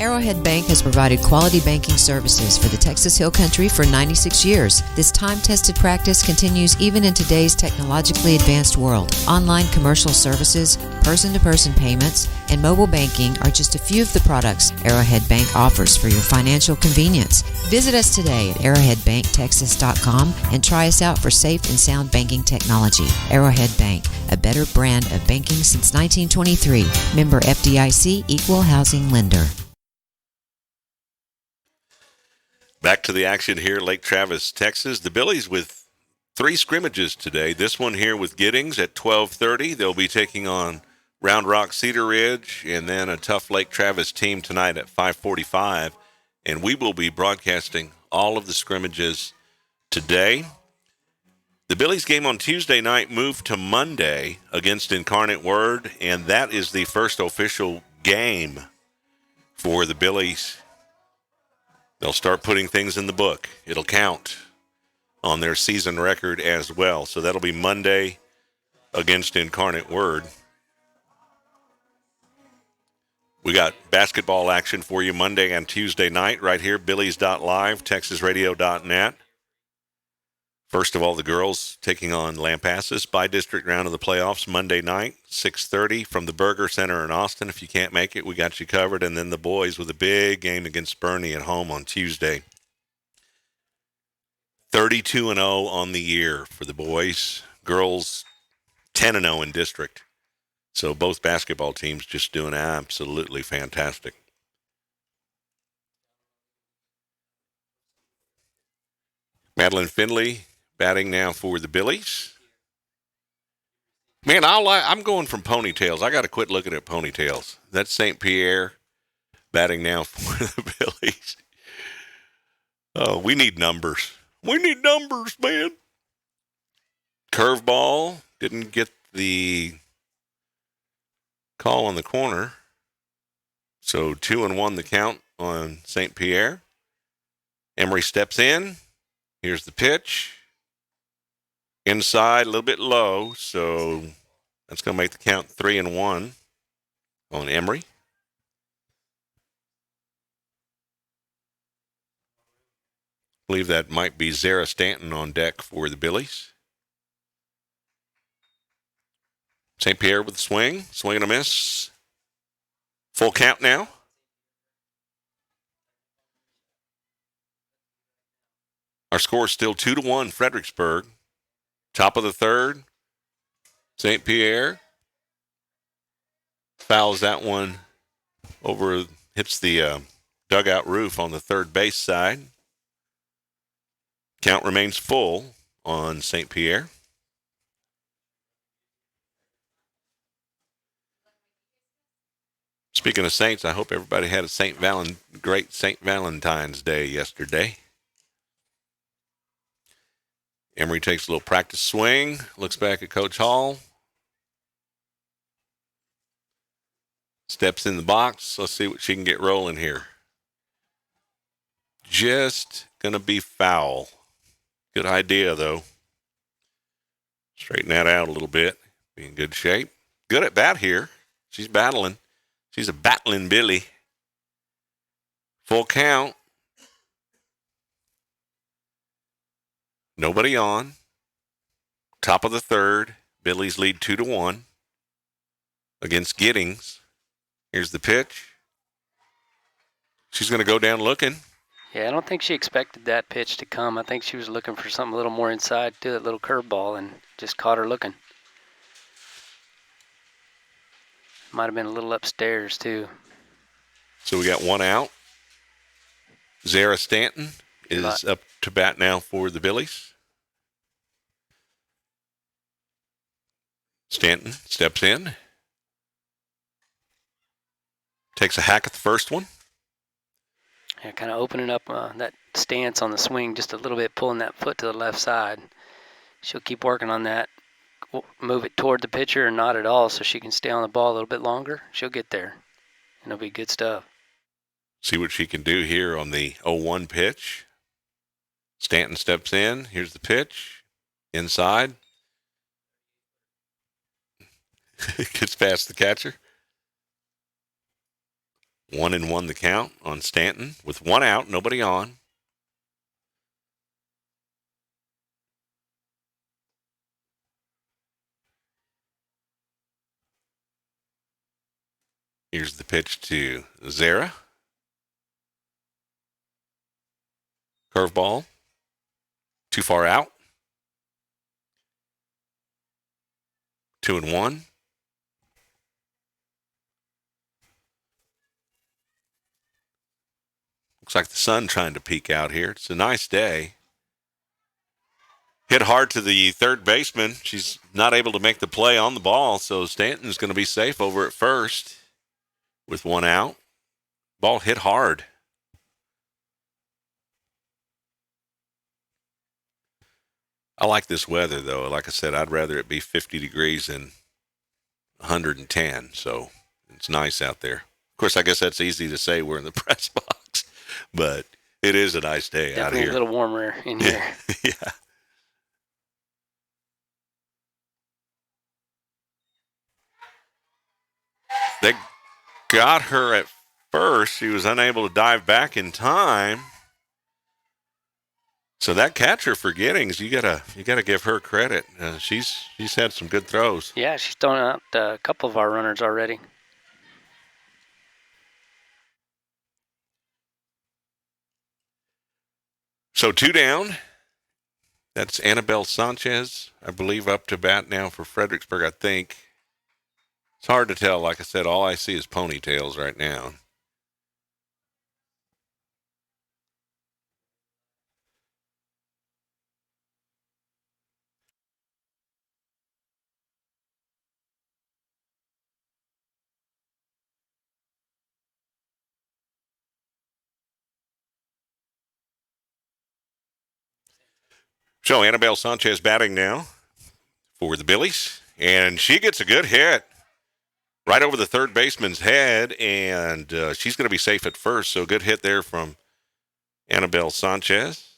Arrowhead Bank has provided quality banking services for the Texas Hill Country for 96 years. This time-tested practice continues even in today's technologically advanced world. Online commercial services, person-to-person payments, and mobile banking are just a few of the products Arrowhead Bank offers for your financial convenience. Visit us today at arrowheadbanktexas.com and try us out for safe and sound banking technology. Arrowhead Bank, a better brand of banking since 1923. Member FDIC, Equal Housing Lender. Back to the action here, Lake Travis, Texas. The Billies with 3 scrimmages today. This one here with Giddings at 12:30. They'll be taking on Round Rock Cedar Ridge, and then a tough Lake Travis team tonight at 5:45. And we will be broadcasting all of the scrimmages today. The Billies game on Tuesday night moved to Monday against Incarnate Word, and that is the first official game for the Billies. They'll start putting things in the book. It'll count on their season record as well. So that'll be Monday against Incarnate Word. We got basketball action for you Monday and Tuesday night right here, Billies.live, TexasRadio.net. First of all, the girls taking on Lampasas by district round of the playoffs Monday night, 6:30 from the Burger Center in Austin. If you can't make it, we got you covered. And then the boys with a big game against Bernie at home on Tuesday. 32-0 on the year for the boys. Girls 10-0 in district. So both basketball teams just doing absolutely fantastic. Madeline Findlay batting now for the Billies. Man, I'm going from ponytails. I got to quit looking at ponytails. That's St. Pierre batting now for the Billies. Oh, we need numbers. We need numbers, man. Curveball. Didn't get the call on the corner. So 2-1 the count on St. Pierre. Emery steps in. Here's the pitch. Inside, a little bit low, so that's going to make the count 3-1 on Emery. I believe that might be Zara Stanton on deck for the Billies. St. Pierre with the swing and a miss. Full count now. Our score is still 2-1, Fredericksburg. Top of the third, St. Pierre fouls that one over, hits the dugout roof on the third base side. Count remains full on St. Pierre. Speaking of Saints, I hope everybody had a great St. Valentine's Day yesterday. Emery takes a little practice swing, looks back at Coach Hall, steps in the box. Let's see what she can get rolling here. Just going to be foul. Good idea, though. Straighten that out a little bit. Be in good shape. Good at bat here. She's battling. She's a battling Billy. Full count. Nobody on. Top of the third. Billies lead 2-1 against Giddings. Here's the pitch. She's going to go down looking. Yeah, I don't think she expected that pitch to come. I think she was looking for something a little more inside, do that little curveball, and just caught her looking. Might have been a little upstairs, too. So we got one out. Zara Stanton is up to bat now for the Billies. Stanton steps in. Takes a hack at the first one. Yeah, kind of opening up that stance on the swing just a little bit, pulling that foot to the left side. she'll keep working on that. Move it toward the pitcher and not at all so she can stay on the ball a little bit longer. She'll get there. And it'll be good stuff. See what she can do here on the 0-1 pitch. Stanton steps in. Here's the pitch. Inside. Gets past the catcher. 1-1 the count on Stanton with one out, nobody on. Here's the pitch to Zara. Curveball. Too far out. 2-1. Looks like the sun trying to peek out here. It's a nice day. Hit hard to the third baseman. She's not able to make the play on the ball, so Stanton's going to be safe over at first with one out. Ball hit hard. I like this weather, though. Like I said, I'd rather it be 50 degrees than 110, so it's nice out there. Of course, I guess that's easy to say we're in the press box, but it is a nice day out here. Definitely a little warmer in here. Yeah. They got her at first. She was unable to dive back in time. So that catcher for Giddings, you gotta give her credit. She's had some good throws. Yeah, she's thrown out a couple of our runners already. So 2 down. That's Annabelle Sanchez, I believe, up to bat now for Fredericksburg, I think. It's hard to tell. Like I said, all I see is ponytails right now. So Annabelle Sanchez batting now for the Billies, and she gets a good hit right over the third baseman's head, and she's going to be safe at first. So good hit there from Annabelle Sanchez.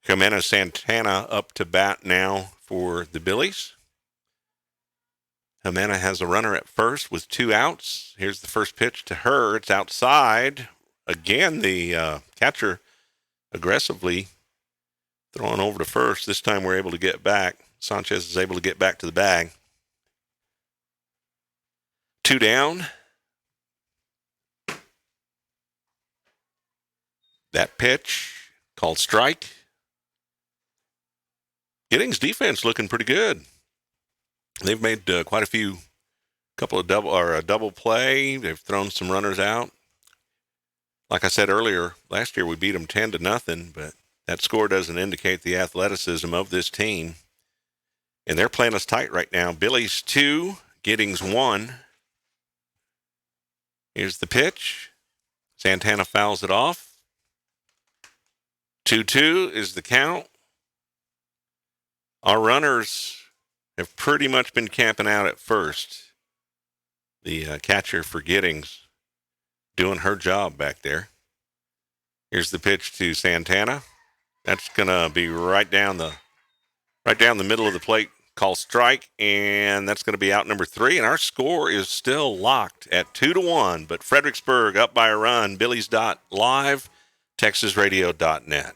Jimena Santana up to bat now for the Billies. Jimena has a runner at first with 2 outs. Here's the first pitch to her. It's outside. Again, the catcher aggressively throwing over to first. This time we're able to get back. Sanchez is able to get back to the bag. 2 down. That pitch called strike. Giddings defense looking pretty good. They've made quite a few, couple of double play. They've thrown some runners out. Like I said earlier, last year we beat them 10-0, but that score doesn't indicate the athleticism of this team. And they're playing us tight right now. Billy's 2, Giddings 1. Here's the pitch. Santana fouls it off. 2-2 is the count. Our runners have pretty much been camping out at first. The catcher for Giddings doing her job back there. Here's the pitch to Santana. That's going to be right down the middle of the plate, call strike, and that's going to be out number 3. And our score is still locked at 2-1, but Fredericksburg up by a run. Billies.live, TexasRadio.net.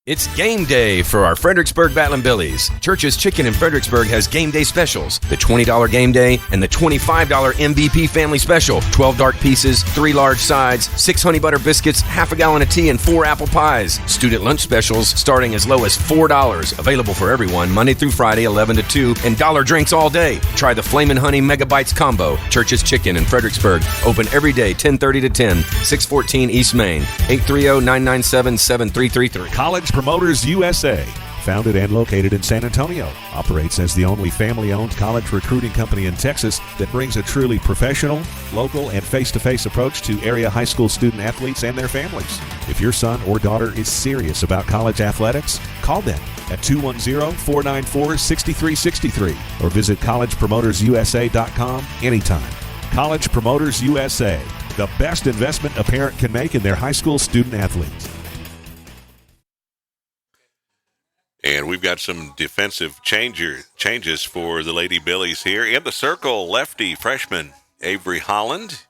It's game day for our Fredericksburg Battling Billies. Church's Chicken in Fredericksburg has game day specials. The $20 game day and the $25 MVP family special. 12 dark pieces, 3 large sides, 6 honey butter biscuits, half a gallon of tea, and 4 apple pies. Student lunch specials starting as low as $4. Available for everyone Monday through Friday, 11 to 2, and dollar drinks all day. Try the Flamin' Honey Megabites combo. Church's Chicken in Fredericksburg. Open every day, 10:30 to 10, 614 East Main, 830-997-7333. College Promoters USA. Founded and located in San Antonio, operates as the only family-owned college recruiting company in Texas that brings a truly professional, local, and face-to-face approach to area high school student athletes and their families. If your son or daughter is serious about college athletics, call them at 210-494-6363 or visit collegepromotersusa.com anytime. College Promoters USA, the best investment a parent can make in their high school student athletes. And we've got some defensive changes for the Lady Billies here. In the circle, lefty freshman Avery Holland.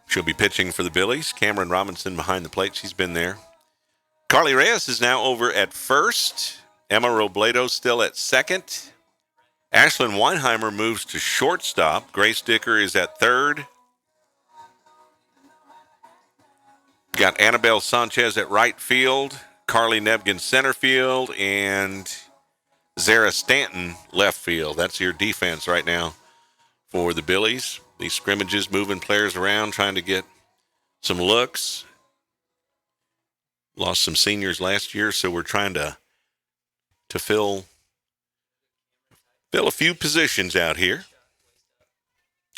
She'll be pitching for the Billies. Cameron Robinson behind the plate. She's been there. Carly Reyes is now over at first. Emma Robledo still at second. Ashlyn Weinheimer moves to shortstop. Grace Dicker is at third. Got Annabelle Sanchez at right field. Carly Nebgen center field, and Zara Stanton left field. That's your defense right now for the Billies. These scrimmages moving players around, trying to get some looks. Lost some seniors last year, so we're trying to fill a few positions out here.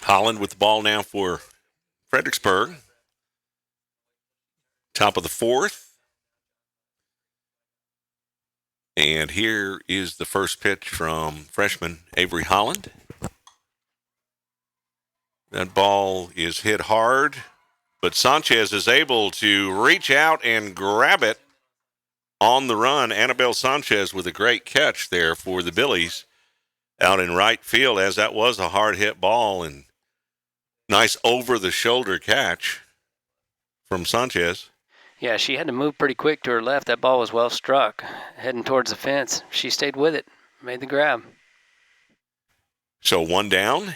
Holland with the ball now for Fredericksburg. Top of the fourth. And here is the first pitch from freshman Avery Holland. That ball is hit hard, but Sanchez is able to reach out and grab it on the run. Annabelle Sanchez with a great catch there for the Billies out in right field, as that was a hard hit ball, and nice over-the-shoulder catch from Sanchez. Yeah, she had to move pretty quick to her left. That ball was well struck, heading towards the fence. She stayed with it, made the grab. So one down,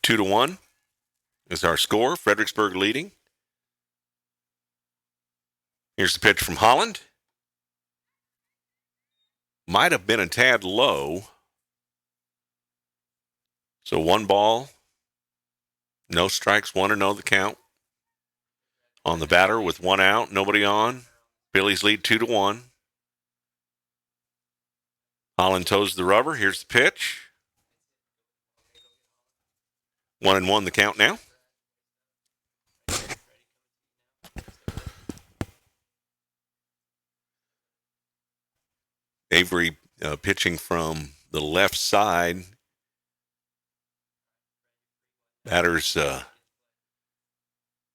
2-1 is our score. Fredericksburg leading. Here's the pitch from Holland. Might have been a tad low. So one ball, no strikes, 1-0 the count. On the batter with one out, nobody on. Billies lead 2-1. Holland toes the rubber. Here's the pitch. 1-1 the count now. Avery pitching from the left side. Batters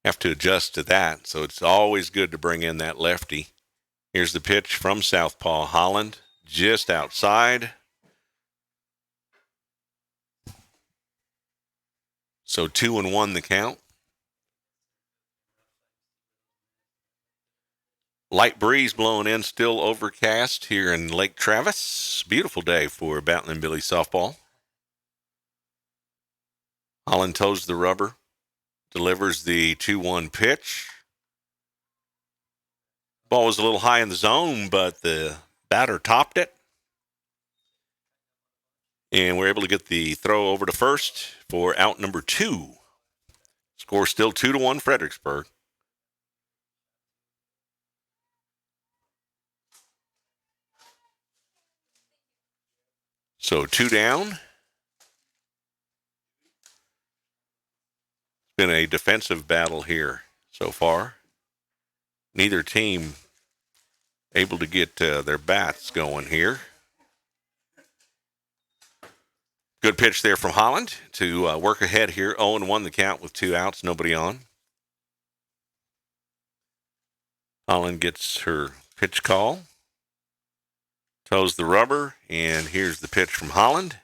have to adjust to that, so it's always good to bring in that lefty. Here's the pitch from southpaw Holland, just outside. So 2-1 the count. Light breeze blowing in, still overcast here in Lake Travis. Beautiful day for Battling Billy softball. Holland toes the rubber. Delivers the 2-1 pitch. Ball was a little high in the zone, but the batter topped it. And we're able to get the throw over to first for out number 2. Score still 2-1 Fredericksburg. So 2 down. Been a defensive battle here so far. Neither team able to get their bats going here. Good pitch there from Holland to work ahead here. 0-1 the count with 2 outs, nobody on. Holland gets her pitch call. Toes the rubber, and here's the pitch from Holland.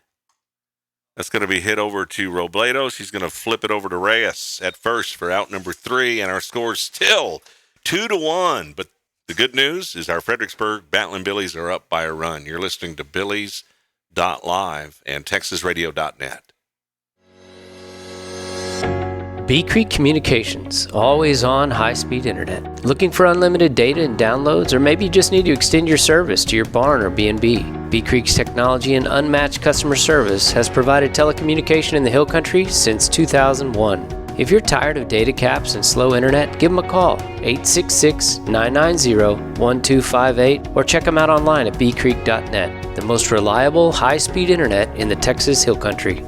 That's going to be hit over to Robledo. She's going to flip it over to Reyes at first for out number 3, and our score's still 2-1. But the good news is our Fredericksburg Battling Billies are up by a run. You're listening to Billies.live and TexasRadio.net. Bee Creek Communications, always on high-speed internet. Looking for unlimited data and downloads, or maybe you just need to extend your service to your barn or B&B? Bee Creek's technology and unmatched customer service has provided telecommunication in the Hill Country since 2001. If you're tired of data caps and slow internet, give them a call, 866-990-1258, or check them out online at bcreek.net, the most reliable, high-speed internet in the Texas Hill Country.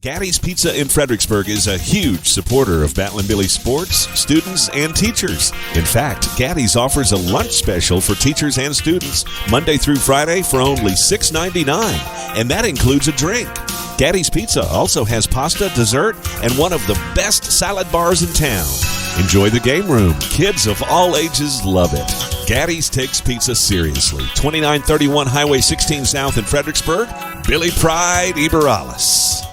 Gaddy's Pizza in Fredericksburg is a huge supporter of Battlin' Billy sports, students, and teachers. In fact, Gaddy's offers a lunch special for teachers and students Monday through Friday for only $6.99, and that includes a drink. Gaddy's Pizza also has pasta, dessert, and one of the best salad bars in town. Enjoy the game room. Kids of all ages love it. Gaddy's takes pizza seriously. 2931 Highway 16 South in Fredericksburg. Billy Pride, Iberales.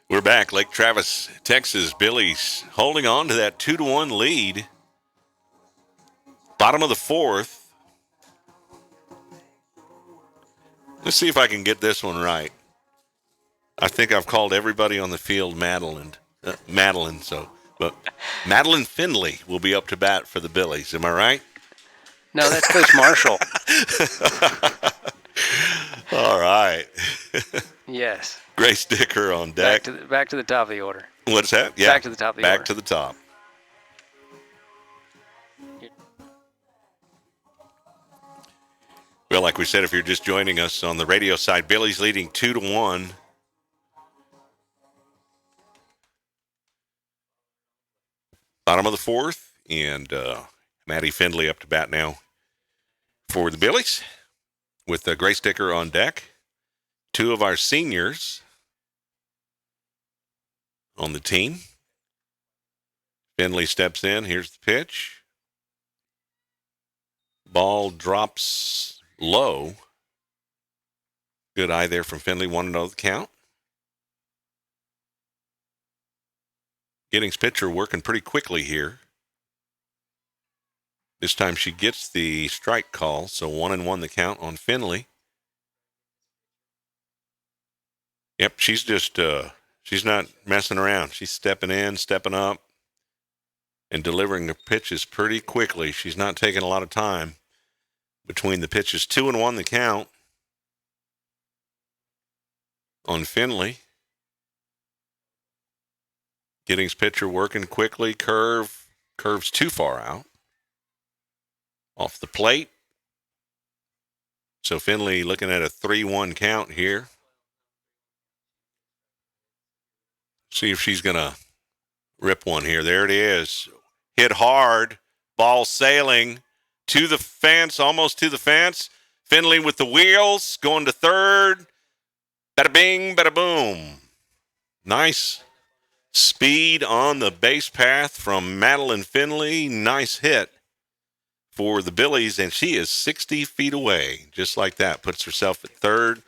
We're back. Lake Travis, Texas. Billy's holding on to that 2-1 lead. Bottom of the fourth. Let's see if I can get this one right. I think I've called everybody on the field Madeline. But Madeline Finley will be up to bat for the Billies. Am I right? No, that's Coach Marshall. All right. Yes. Grace Dicker on deck. Back to the top of the order. What's that? Yeah. Back to the top of the order. Back to the top. Well, like we said, if you're just joining us on the radio side, Billy's leading 2-1. Bottom of the fourth, and Maddie Findlay up to bat now for the Billies with Grace Dicker on deck. Two of our seniors on the team. Findlay steps in. Here's the pitch. Ball drops low. Good eye there from Findlay. 1-0 the count. Giddings pitcher working pretty quickly here. This time she gets the strike call, so 1-1 the count on Findlay. Yep, she's just she's not messing around. She's stepping in, stepping up, and delivering the pitches pretty quickly. She's not taking a lot of time between the pitches. 2-1 the count on Findlay. Giddings pitcher working quickly. Curves too far out. Off the plate. So Findlay looking at a 3-1 count here. See if she's going to rip one here. There it is. Hit hard. Ball sailing to the fence, almost to the fence. Findlay with the wheels, going to third. Bada bing, bada boom. Nice speed on the base path from Madeline Findlay. Nice hit for the Billies, and she is 60 feet away. Just like that. Puts herself at third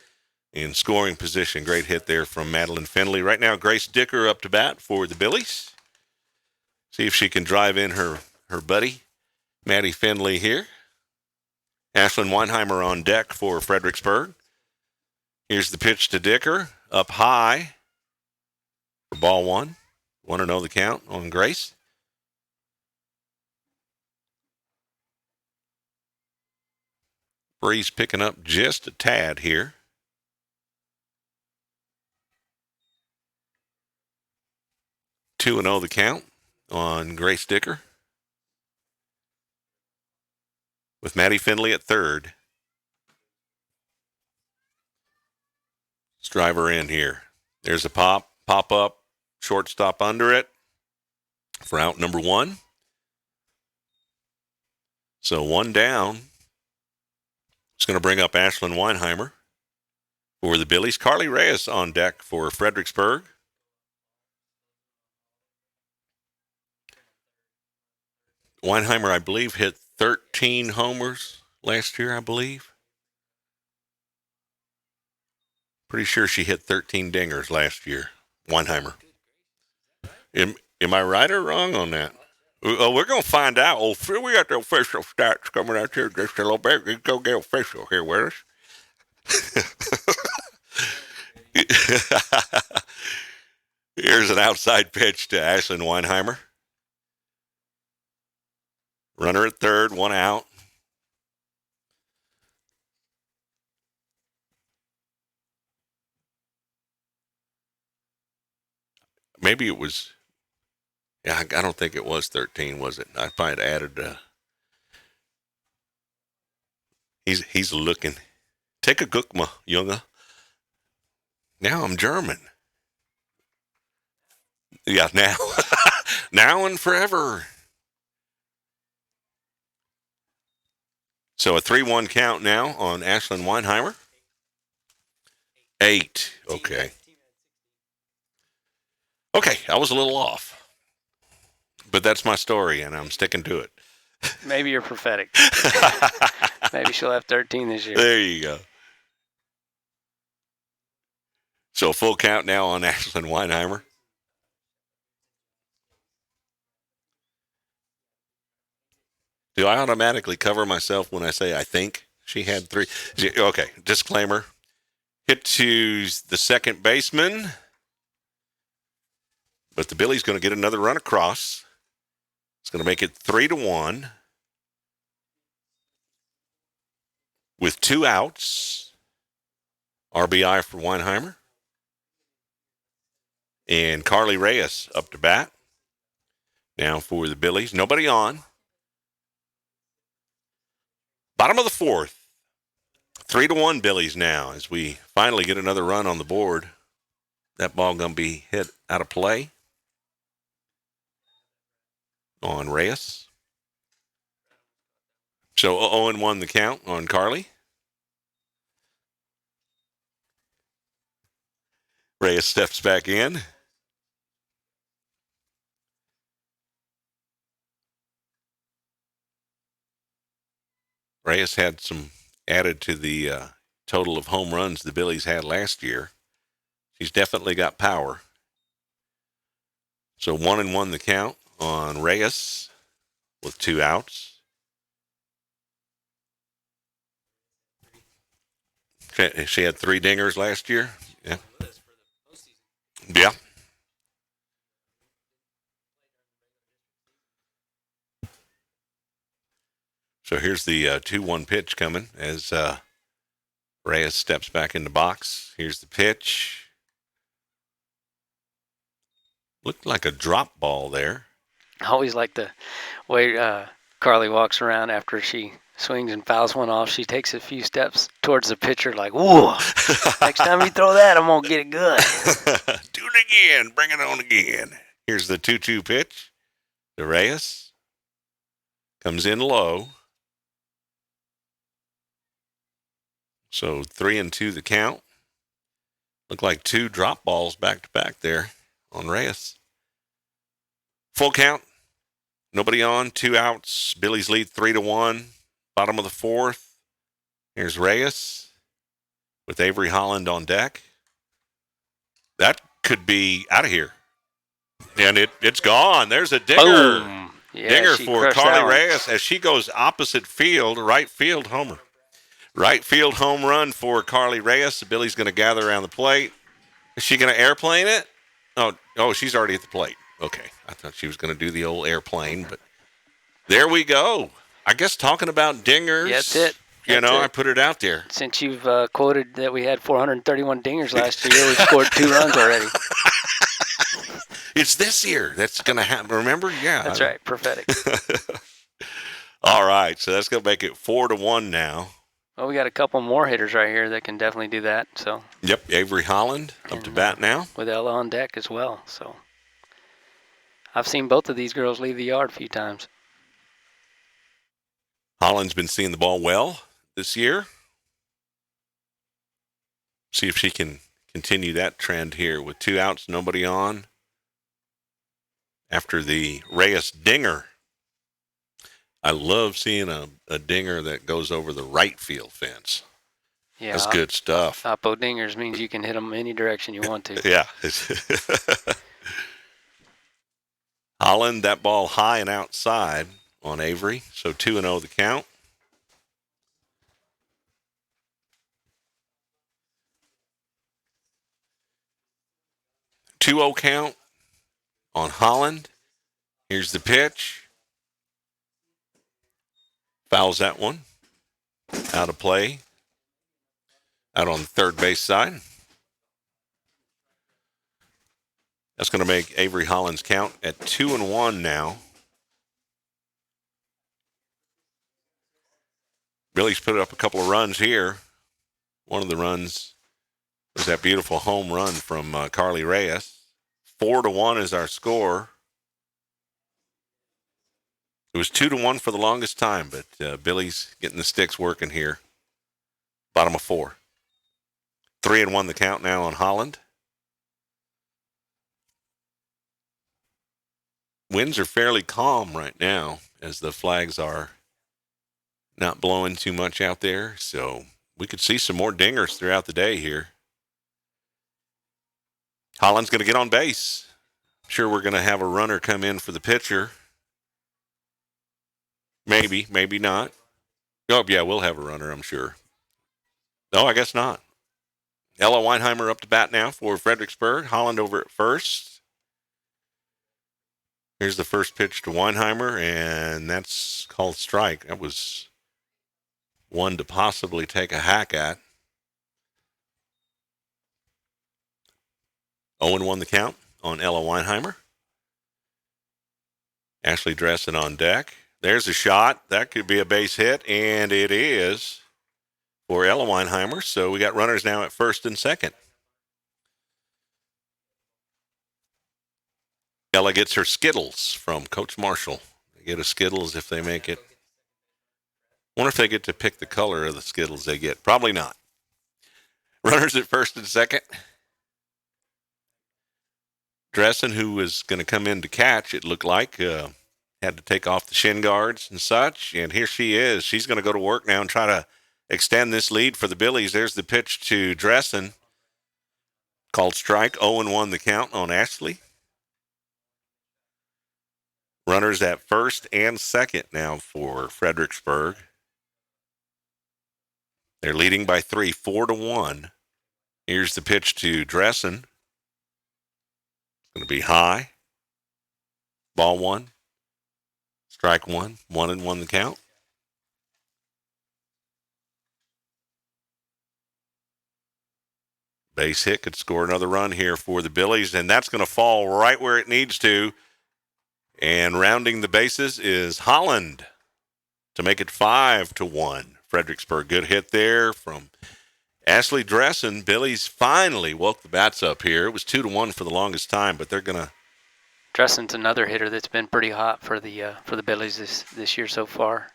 in scoring position. Great hit there from Madeline Findlay. Right now, Grace Dicker up to bat for the Billies. See if she can drive in her buddy, Maddie Findlay here. Ashlyn Weinheimer on deck for Fredericksburg. Here's the pitch to Dicker. Up high for ball one. 1-0 the count on Grace. Breeze picking up just a tad here. Two 2-0 the count on Grace Dicker. With Maddie Findlay at third. Let's drive her in here. There's a pop up, shortstop under it for out number one. So one down. It's going to bring up Ashlyn Weinheimer for the Billies. Carly Reyes on deck for Fredericksburg. Weinheimer, I believe, hit 13 homers last year, I believe. Pretty sure she hit 13 dingers last year, Weinheimer. Am I right or wrong on that? Oh, we're going to find out. Oh, we got the official stats coming out here just a little bit. We can go get official here with us. Here's an outside pitch to Ashlyn Weinheimer. Runner at third, one out. maybe it was. Yeah, I don't think it was 13, was it? I probably added. He's looking. Take a Guckma, Junge. Now I'm German. Yeah, now. Now and forever. So a 3-1 count now on Ashlyn Weinheimer. 8. Okay. Okay, I was a little off. But that's my story, and I'm sticking to it. Maybe you're prophetic. Maybe she'll have 13 this year. There you go. So full count now on Ashlyn Weinheimer. Do I automatically cover myself when I say I think she had 3? Okay, disclaimer. Hit to the second baseman. But the Billy's going to get another run across. It's going to make it 3-1. With 2 outs. RBI for Weinheimer. And Carly Reyes up to bat. Now for the Billies. Nobody on. Bottom of the 4th. 3-1 Billies now as we finally get another run on the board. That ball going to be hit out of play on Reyes. So 0-1 the count on Carly. Reyes steps back in. Reyes had some added to the total of home runs the Billies had last year. She's definitely got power. So 1-1 the count on Reyes with 2 outs. She had 3 dingers last year. Yeah. Yeah. So here's the 2-1 pitch coming as Reyes steps back in the box. Here's the pitch. Looked like a drop ball there. I always like the way Carly walks around after she swings and fouls one off. She takes a few steps towards the pitcher like, whoa, next time you throw that, I'm going to get it good. Do it again. Bring it on again. Here's the 2-2 pitch. The Reyes comes in low. So 3-2 the count. Look like 2 drop balls back to back there on Reyes. Full count. Nobody on. 2 outs. Billy's lead 3-1. Bottom of the 4th. Here's Reyes with Avery Holland on deck. That could be out of here. And it's gone. There's a dinger. Boom. Yeah, dinger for Carly Reyes Reyes as she goes opposite field, right field homer. Right field home run for Carly Reyes. The Billy's going to gather around the plate. Is she going to airplane it? Oh, she's already at the plate. Okay. I thought she was going to do the old airplane, but there we go. I guess talking about dingers. Yeah, that's it. I put it out there. Since you've quoted that we had 431 dingers last year, we've scored 2 runs already. It's this year that's going to happen. Remember? Yeah. That's right. Prophetic. All right. So that's going to make it 4-1 now. Well, we got a couple more hitters right here that can definitely do that. So. Yep, Avery Holland up to bat now. With Ella on deck as well. So I've seen both of these girls leave the yard a few times. Holland's been seeing the ball well this year. See if she can continue that trend here with 2 outs, nobody on. After the Reyes dinger. I love seeing a dinger that goes over the right field fence. Yeah, that's good stuff. Oppo dingers means you can hit them any direction you want to. Yeah. Holland, that ball high and outside on Avery. So 2-0 the count. Two-0 count on Holland. Here's the pitch. Fouls that one. Out of play. Out on the third base side. That's going to make Avery Holland's count at 2-1 now. Billy's put up a couple of runs here. One of the runs was that beautiful home run from Carly Reyes. 4-1 is our score. It was 2-1 for the longest time, but Billy's getting the sticks working here. Bottom of 4. 3-1 the count now on Holland. Winds are fairly calm right now as the flags are not blowing too much out there, so we could see some more dingers throughout the day here. Holland's going to get on base. I'm sure we're going to have a runner come in for the pitcher. Maybe, maybe not. Oh, yeah, we'll have a runner, I'm sure. No, I guess not. Ella Weinheimer up to bat now for Fredericksburg. Holland over at first. Here's the first pitch to Weinheimer, and that's called strike. That was one to possibly take a hack at. 0-1 the count on Ella Weinheimer. Ashley Dressen on deck. There's a shot. That could be a base hit, and it is for Ella Weinheimer. So we got runners now at first and second. Ella gets her Skittles from Coach Marshall. They get a Skittles if they make it. Wonder if they get to pick the color of the Skittles they get. Probably not. Runners at first and second. Dressen, who was going to come in to catch, it looked like, had to take off the shin guards and such. And here she is. She's going to go to work now and try to extend this lead for the Billies. There's the pitch to Dressen. Called strike. 0-1 the count on Ashley. Runners at first and second now for Fredericksburg. They're leading by 3, 4-1. Here's the pitch to Dressen. It's going to be high. Ball 1. Strike 1. 1-1 the count. Base hit could score another run here for the Billies, and that's going to fall right where it needs to. And rounding the bases is Holland to make it 5-1. Fredericksburg, good hit there from Ashley Dressen. Billy's finally woke the bats up here. It was 2-1 for the longest time, but they're going to. Dressen's another hitter that's been pretty hot for the Billies this year so far.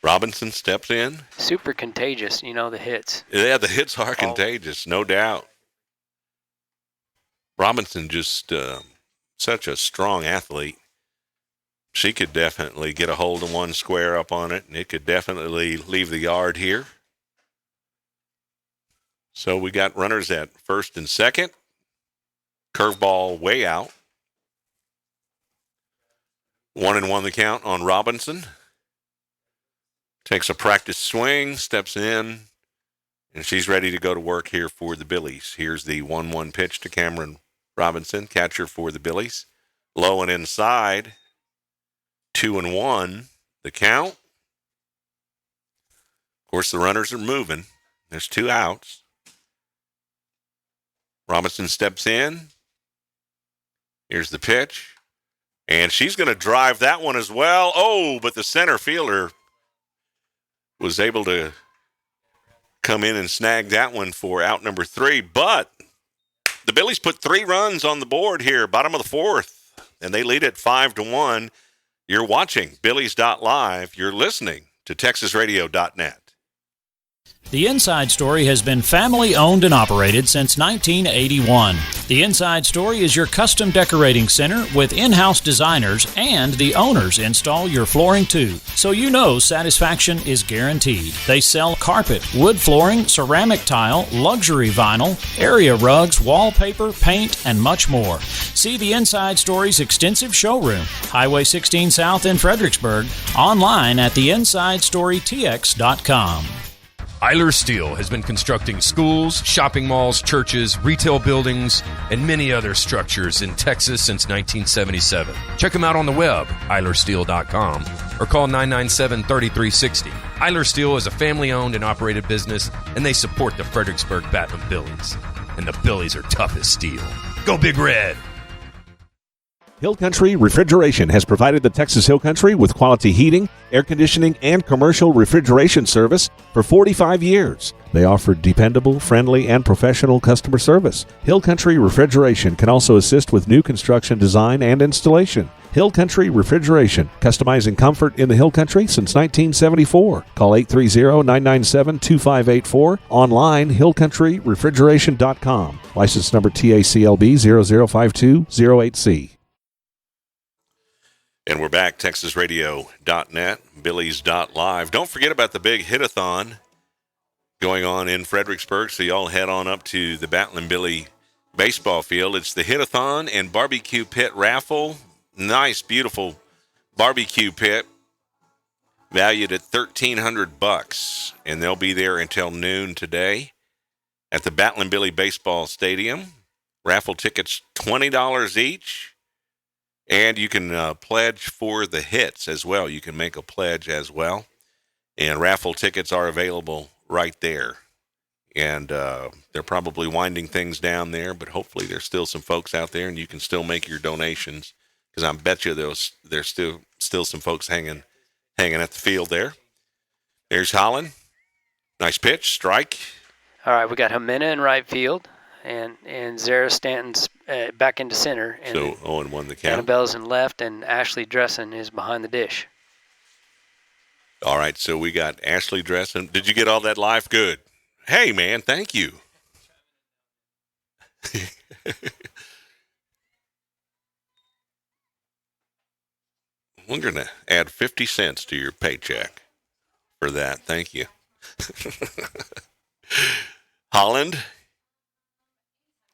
Robinson steps in. Super contagious, the hits. Yeah, the hits are contagious, no doubt. Robinson just such a strong athlete. She could definitely get a hold of one, square up on it, and it could definitely leave the yard here. So we got runners at first and second. Curveball way out. 1-1 the count on Robinson. Takes a practice swing, steps in, and she's ready to go to work here for the Billies. Here's the 1-1 pitch to Cameron Robinson, catcher for the Billies. Low and inside. 2-1 the count. Of course, the runners are moving. There's 2 outs. Robinson steps in. Here's the pitch. And she's going to drive that one as well. Oh, but the center fielder was able to come in and snag that one for out number 3. But the Billies put 3 runs on the board here, bottom of the 4th, and they lead it 5-1. You're watching Billies.live. You're listening to TexasRadio.net. The Inside Story has been family owned and operated since 1981. The Inside Story is your custom decorating center with in-house designers, and the owners install your flooring too, so you know satisfaction is guaranteed. They sell carpet, wood flooring, ceramic tile, luxury vinyl, area rugs, wallpaper, paint, and much more. See the Inside Story's extensive showroom, Highway 16 South in Fredericksburg, online at theinsidestorytx.com. Eiler Steel has been constructing schools, shopping malls, churches, retail buildings, and many other structures in Texas since 1977. Check them out on the web, eilersteel.com, or call 997-3360. Eiler Steel is a family-owned and operated business, and they support the Fredericksburg Batman Billies. and the Billies are tough as steel. Go Big Red! Hill Country Refrigeration has provided the Texas Hill Country with quality heating, air conditioning, and commercial refrigeration service for 45 years. They offer dependable, friendly, and professional customer service. Hill Country Refrigeration can also assist with new construction design and installation. Hill Country Refrigeration, customizing comfort in the Hill Country since 1974. Call 830-997-2584. Online, hillcountryrefrigeration.com. License number TACLB 005208C. And we're back, TexasRadio.net, Billies.live. Don't forget about the big hit-a-thon going on in Fredericksburg, so y'all head on up to the Battling Billy baseball field. It's the hit-a-thon and barbecue pit raffle. Nice, beautiful barbecue pit valued at $1,300, and they'll be there until noon today at the Battling Billy Baseball Stadium. Raffle tickets $20 each. And you can pledge for the hits as well. You can make a pledge as well. And raffle tickets are available right there. And they're probably winding things down there, but hopefully there's still some folks out there and you can still make your donations. Because I bet you there's still some folks hanging at the field there. There's Holland. Nice pitch, strike. All right, we got Jimena in right field. And Zara Stanton's back into center. And so Owen won the count. Annabelle's in left, and Ashley Dressen is behind the dish. All right, so we got Ashley Dressen. Did you get all that live? Good. Hey, man, thank you. We're going to add 50 cents to your paycheck for that. Thank you. Holland.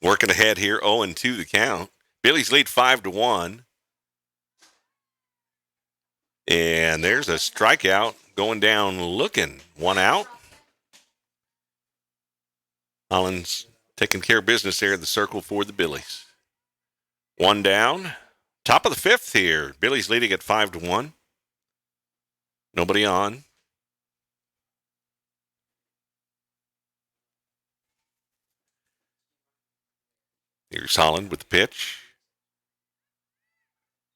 Working ahead here, 0-2 the count. Billy's lead 5-1. And there's a strikeout going down looking. One out. Holland's taking care of business there in the circle for the Billies. One down. Top of the fifth here. Billy's leading at 5-1. Nobody on. Here's Holland with the pitch.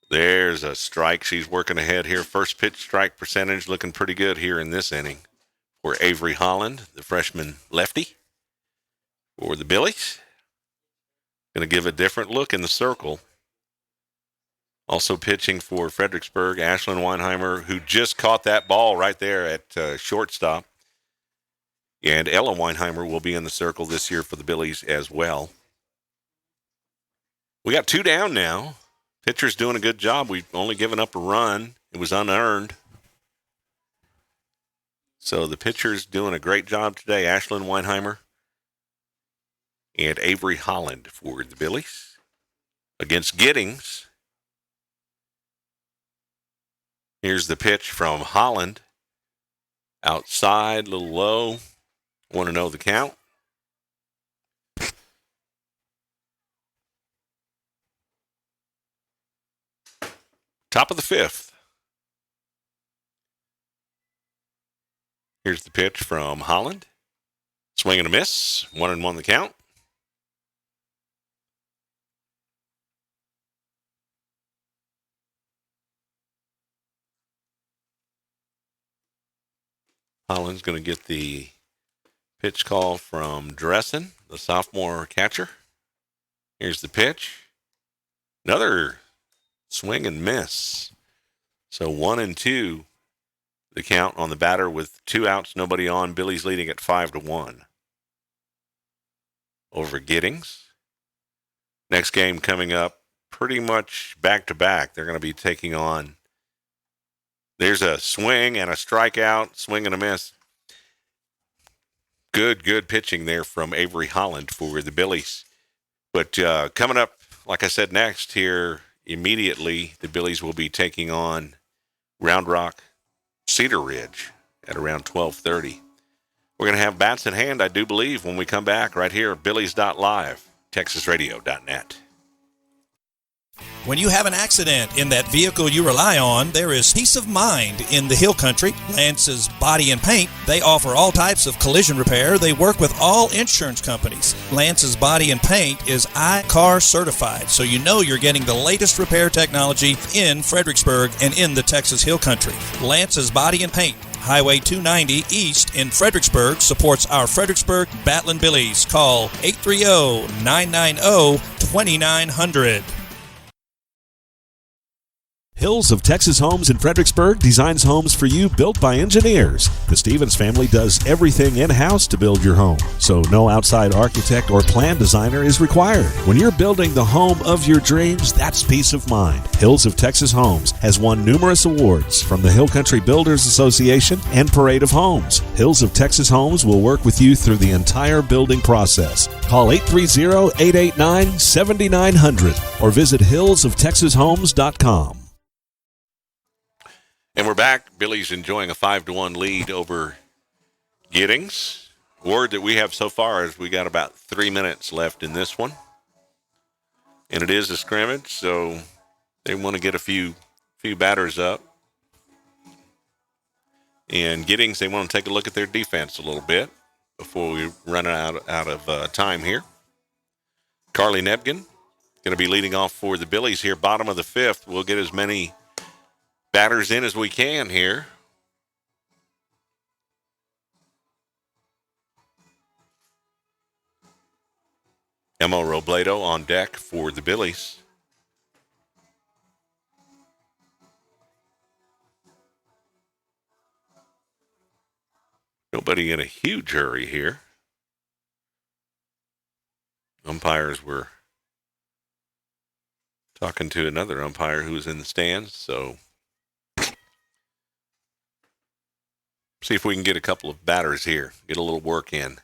There's a strike. She's working ahead here. First pitch strike percentage looking pretty good here in this inning for Avery Holland, the freshman lefty for the Billies. Going to give a different look in the circle. Also pitching for Fredericksburg, Ashlyn Weinheimer, who just caught that ball right there at shortstop. And Ella Weinheimer will be in the circle this year for the Billies as well. We got two down now. Pitcher's doing a good job. We've only given up a run. It was unearned. So the pitcher's doing a great job today. Ashlyn Weinheimer and Avery Holland for the Billies against Giddings. Here's the pitch from Holland. Outside, a little low. Want to know the count? Top of the fifth. Here's the pitch from Holland. Swing and a miss. 1-1 the count. Holland's going to get the pitch call from Dressen, the sophomore catcher. Here's the pitch. Another swing and miss. So 1-2 the count on the batter with 2 outs, nobody on. Billy's leading at 5-1 over Giddings. Next game coming up pretty much back-to-back. They're going to be taking on. There's a swing and a strikeout, swing and a miss. Good pitching there from Avery Holland for the Billies. But coming up, like I said, next here, immediately, the Billies will be taking on Round Rock Cedar Ridge at around 12:30. We're going to have bats in hand, I do believe, when we come back right here at Billies.live, TexasRadio.net. When you have an accident in that vehicle you rely on, there is peace of mind in the Hill Country. Lance's Body and Paint, they offer all types of collision repair. They work with all insurance companies. Lance's Body and Paint is iCar certified, so you know you're getting the latest repair technology in Fredericksburg and in the Texas Hill Country. Lance's Body and Paint, Highway 290 East in Fredericksburg, supports our Fredericksburg Battling Billies. Call 830-990-2900. Hills of Texas Homes in Fredericksburg designs homes for you built by engineers. The Stevens family does everything in-house to build your home, so no outside architect or plan designer is required. When you're building the home of your dreams, that's peace of mind. Hills of Texas Homes has won numerous awards from the Hill Country Builders Association and Parade of Homes. Hills of Texas Homes will work with you through the entire building process. Call 830-889-7900 or visit hillsoftexashomes.com. And we're back. Billy's enjoying a 5-1 lead over Giddings. Word that we have so far is we got about 3 minutes left in this one. And it is a scrimmage, so they want to get a few batters up. And Giddings, they want to take a look at their defense a little bit before we run out of time here. Carly Nebgen going to be leading off for the Billies here, bottom of the fifth. We'll get as many batters in as we can here. Emma Robledo on deck for the Billies. Nobody in a huge hurry here. Umpires were talking to another umpire who was in the stands, so see if we can get a couple of batters here, get a little work in.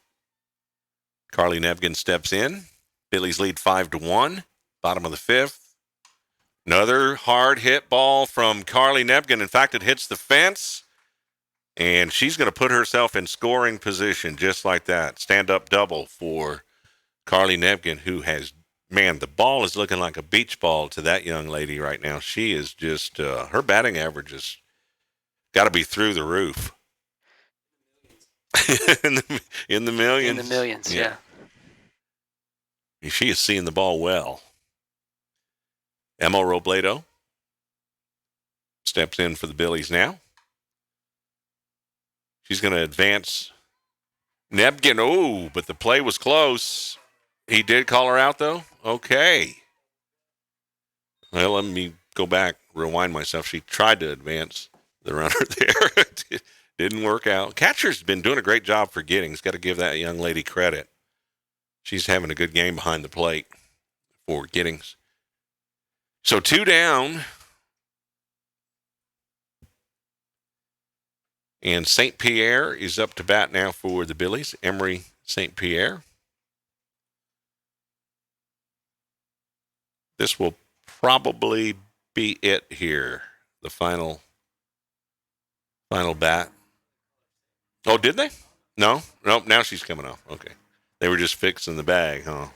Carly Nebgen steps in. Billy's lead 5-1, bottom of the fifth. Another hard hit ball from Carly Nebgen. In fact, it hits the fence, and she's going to put herself in scoring position just like that. Stand-up double for Carly Nebgen, who has, man, the ball is looking like a beach ball to that young lady right now. She is just, her batting average has got to be through the roof. in the millions. In the millions, yeah. She is seeing the ball well. Emma Robledo steps in for the Billies now. She's going to advance. Nebgen, oh, but the play was close. He did call her out, though? Okay. Well, let me go back, rewind myself. She tried to advance the runner there. Didn't work out. Catcher's been doing a great job for Giddings. Got to give that young lady credit. She's having a good game behind the plate for Giddings. So 2 down. And St. Pierre is up to bat now for the Billies. Emery St. Pierre. This will probably be it here. The final bat. Oh, did they? No? Nope, now she's coming off. Okay. They were just fixing the bag, huh?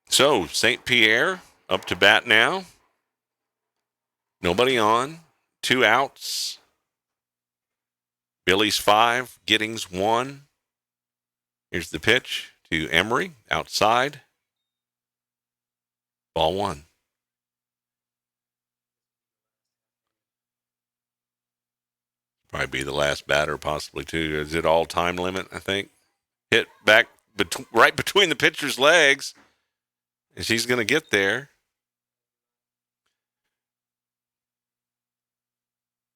So, St. Pierre up to bat now. Nobody on. 2 outs. Billy's 5, Giddings 1. Here's the pitch to Emery outside. Ball 1. Probably be the last batter, possibly, too. Is it all time limit, I think? Hit back right between the pitcher's legs. And she's going to get there.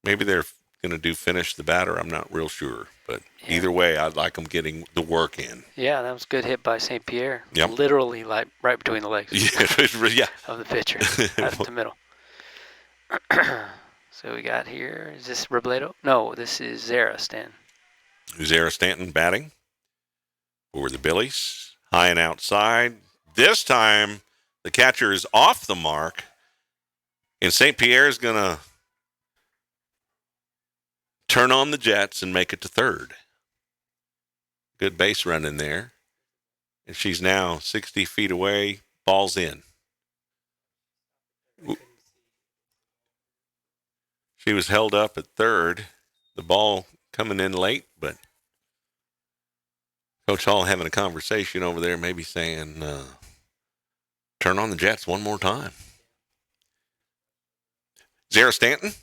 Maybe they're going to finish the batter. I'm not real sure. But either way, I'd like them getting the work in. Yeah, that was a good hit by St. Pierre. Yep. Literally, like, right between the legs yeah. of the pitcher. Right up the middle. So we got here, is this Robledo? No, this is Zara Stanton. Zara Stanton batting for the Billies. High and outside. This time, the catcher is off the mark. And St. Pierre is going to turn on the jets and make it to third. Good base run in there. And she's now 60 feet away. Ball's in. She was held up at third. The ball coming in late, but Coach Hall having a conversation over there, maybe saying, turn on the Jets one more time. Zara Stanton,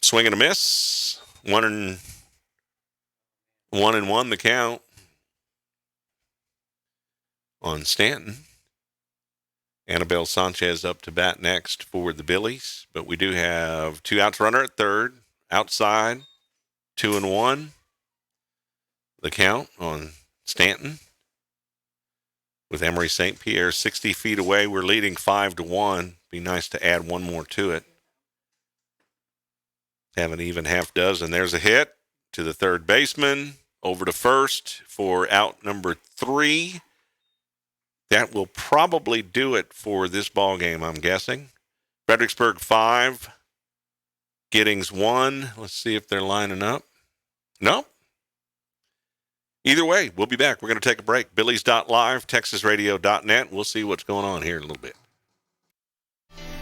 swing and a miss. 1-1 the count on Stanton. Annabelle Sanchez up to bat next for the Billies, but we do have 2 outs, runner at third, outside, 2-1. The count on Stanton. With Emery St. Pierre 60 feet away, we're leading 5-1. Be nice to add one more to it. Have an even half dozen. There's a hit to the third baseman. Over to first for out number 3. That will probably do it for this ball game, I'm guessing. Fredericksburg 5. Giddings 1. Let's see if they're lining up. Nope. Either way, we'll be back. We're going to take a break. Billies.live, TexasRadio.net. We'll see what's going on here in a little bit.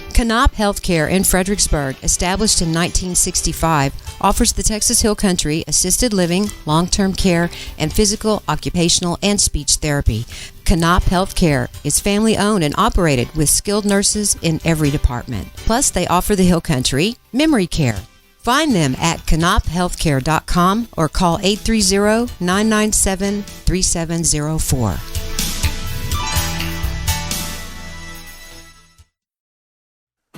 Canop Healthcare in Fredericksburg, established in 1965, offers the Texas Hill Country assisted living, long-term care, and physical, occupational, and speech therapy. Canop Healthcare is family-owned and operated with skilled nurses in every department. Plus, they offer the Hill Country memory care. Find them at canophealthcare.com or call 830-997-3704.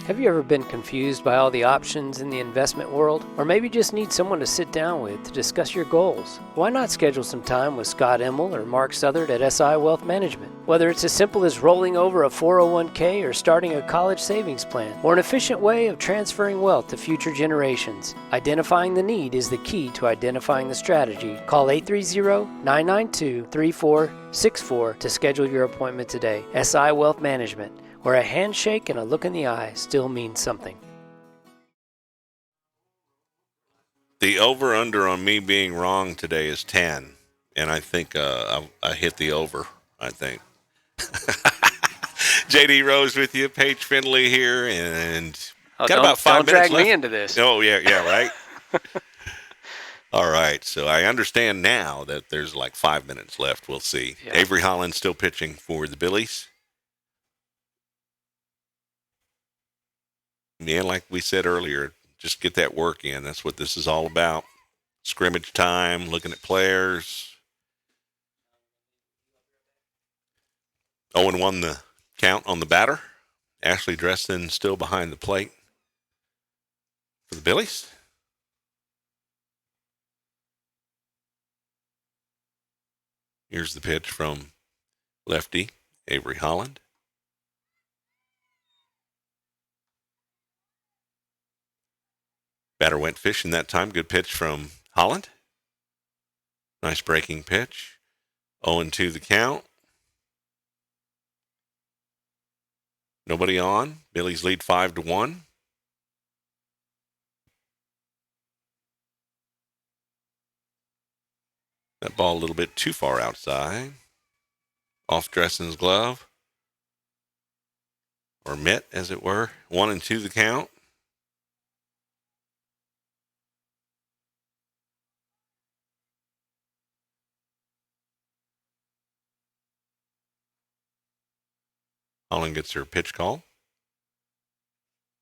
Have you ever been confused by all the options in the investment world? Or maybe just need someone to sit down with to discuss your goals? Why not schedule some time with Scott Emmel or Mark Southard at SI Wealth Management? Whether it's as simple as rolling over a 401k or starting a college savings plan, or an efficient way of transferring wealth to future generations, identifying the need is the key to identifying the strategy. Call 830-992-3464 to schedule your appointment today. SI Wealth Management, where a handshake and a look in the eye still means something. The over-under on me being wrong today is 10, and I think I hit the over, I think. J.D. Rose with you, Paige Findlay here, and got about 5 minutes left. Don't drag me into this. Oh, yeah, right? All right, so I understand now that there's like 5 minutes left. We'll see. Yeah. Avery Holland still pitching for the Billies. Yeah, like we said earlier, just get that work in. That's what this is all about. Scrimmage time, looking at players. 0-1 the count on the batter. Ashley Dresden still behind the plate for the Billies. Here's the pitch from lefty Avery Holland. Batter went fishing that time. Good pitch from Holland. Nice breaking pitch. 0-2 the count. Nobody on. Billies lead 5-1. That ball a little bit too far outside. Off Dresden's glove. Or mitt, as it were. 1-2 the count. Holland gets her pitch call.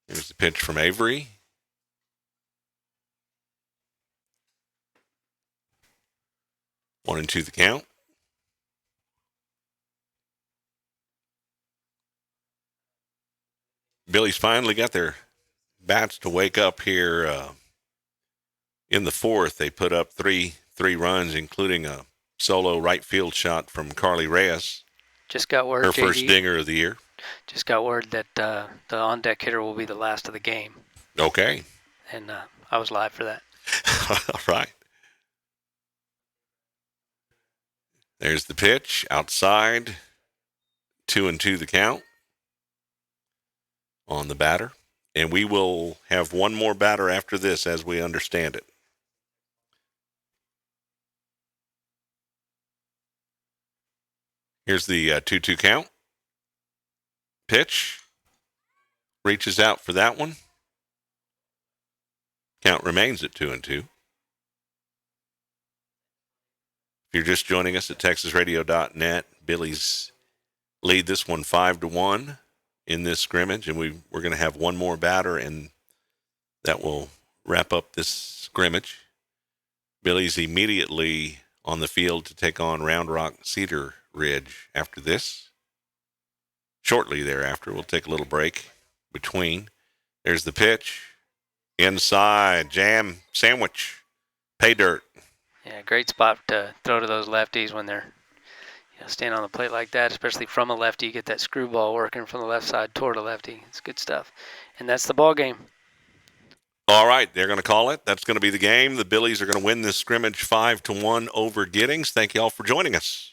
Here's the pitch from Avery. 1-2 the count. Billy's finally got their bats to wake up here in the fourth. They put up three runs, including a solo right field shot from Carly Reyes. Just got word, her JD, first dinger of the year. Just got word that the on-deck hitter will be the last of the game. Okay. And I was live for that. All right. There's the pitch outside. 2-2 the count on the batter. And we will have one more batter after this as we understand it. Here's the 2-2 count. Pitch. Reaches out for that one. Count remains at 2-2. If you're just joining us at TexasRadio.net, Billy's lead this one 5-1 in this scrimmage, and we're going to have one more batter, and that will wrap up this scrimmage. Billy's immediately on the field to take on Round Rock Cedar Ridge after this. Shortly thereafter, we'll take a little break between. There's the pitch. Inside, jam, sandwich, pay dirt. Yeah, great spot to throw to those lefties when they're standing on the plate like that, especially from a lefty. You get that screwball working from the left side toward a lefty. It's good stuff. And that's the ball game. All right, they're going to call it. That's going to be the game. The Billies are going to win this scrimmage 5-1 over Giddings. Thank you all for joining us.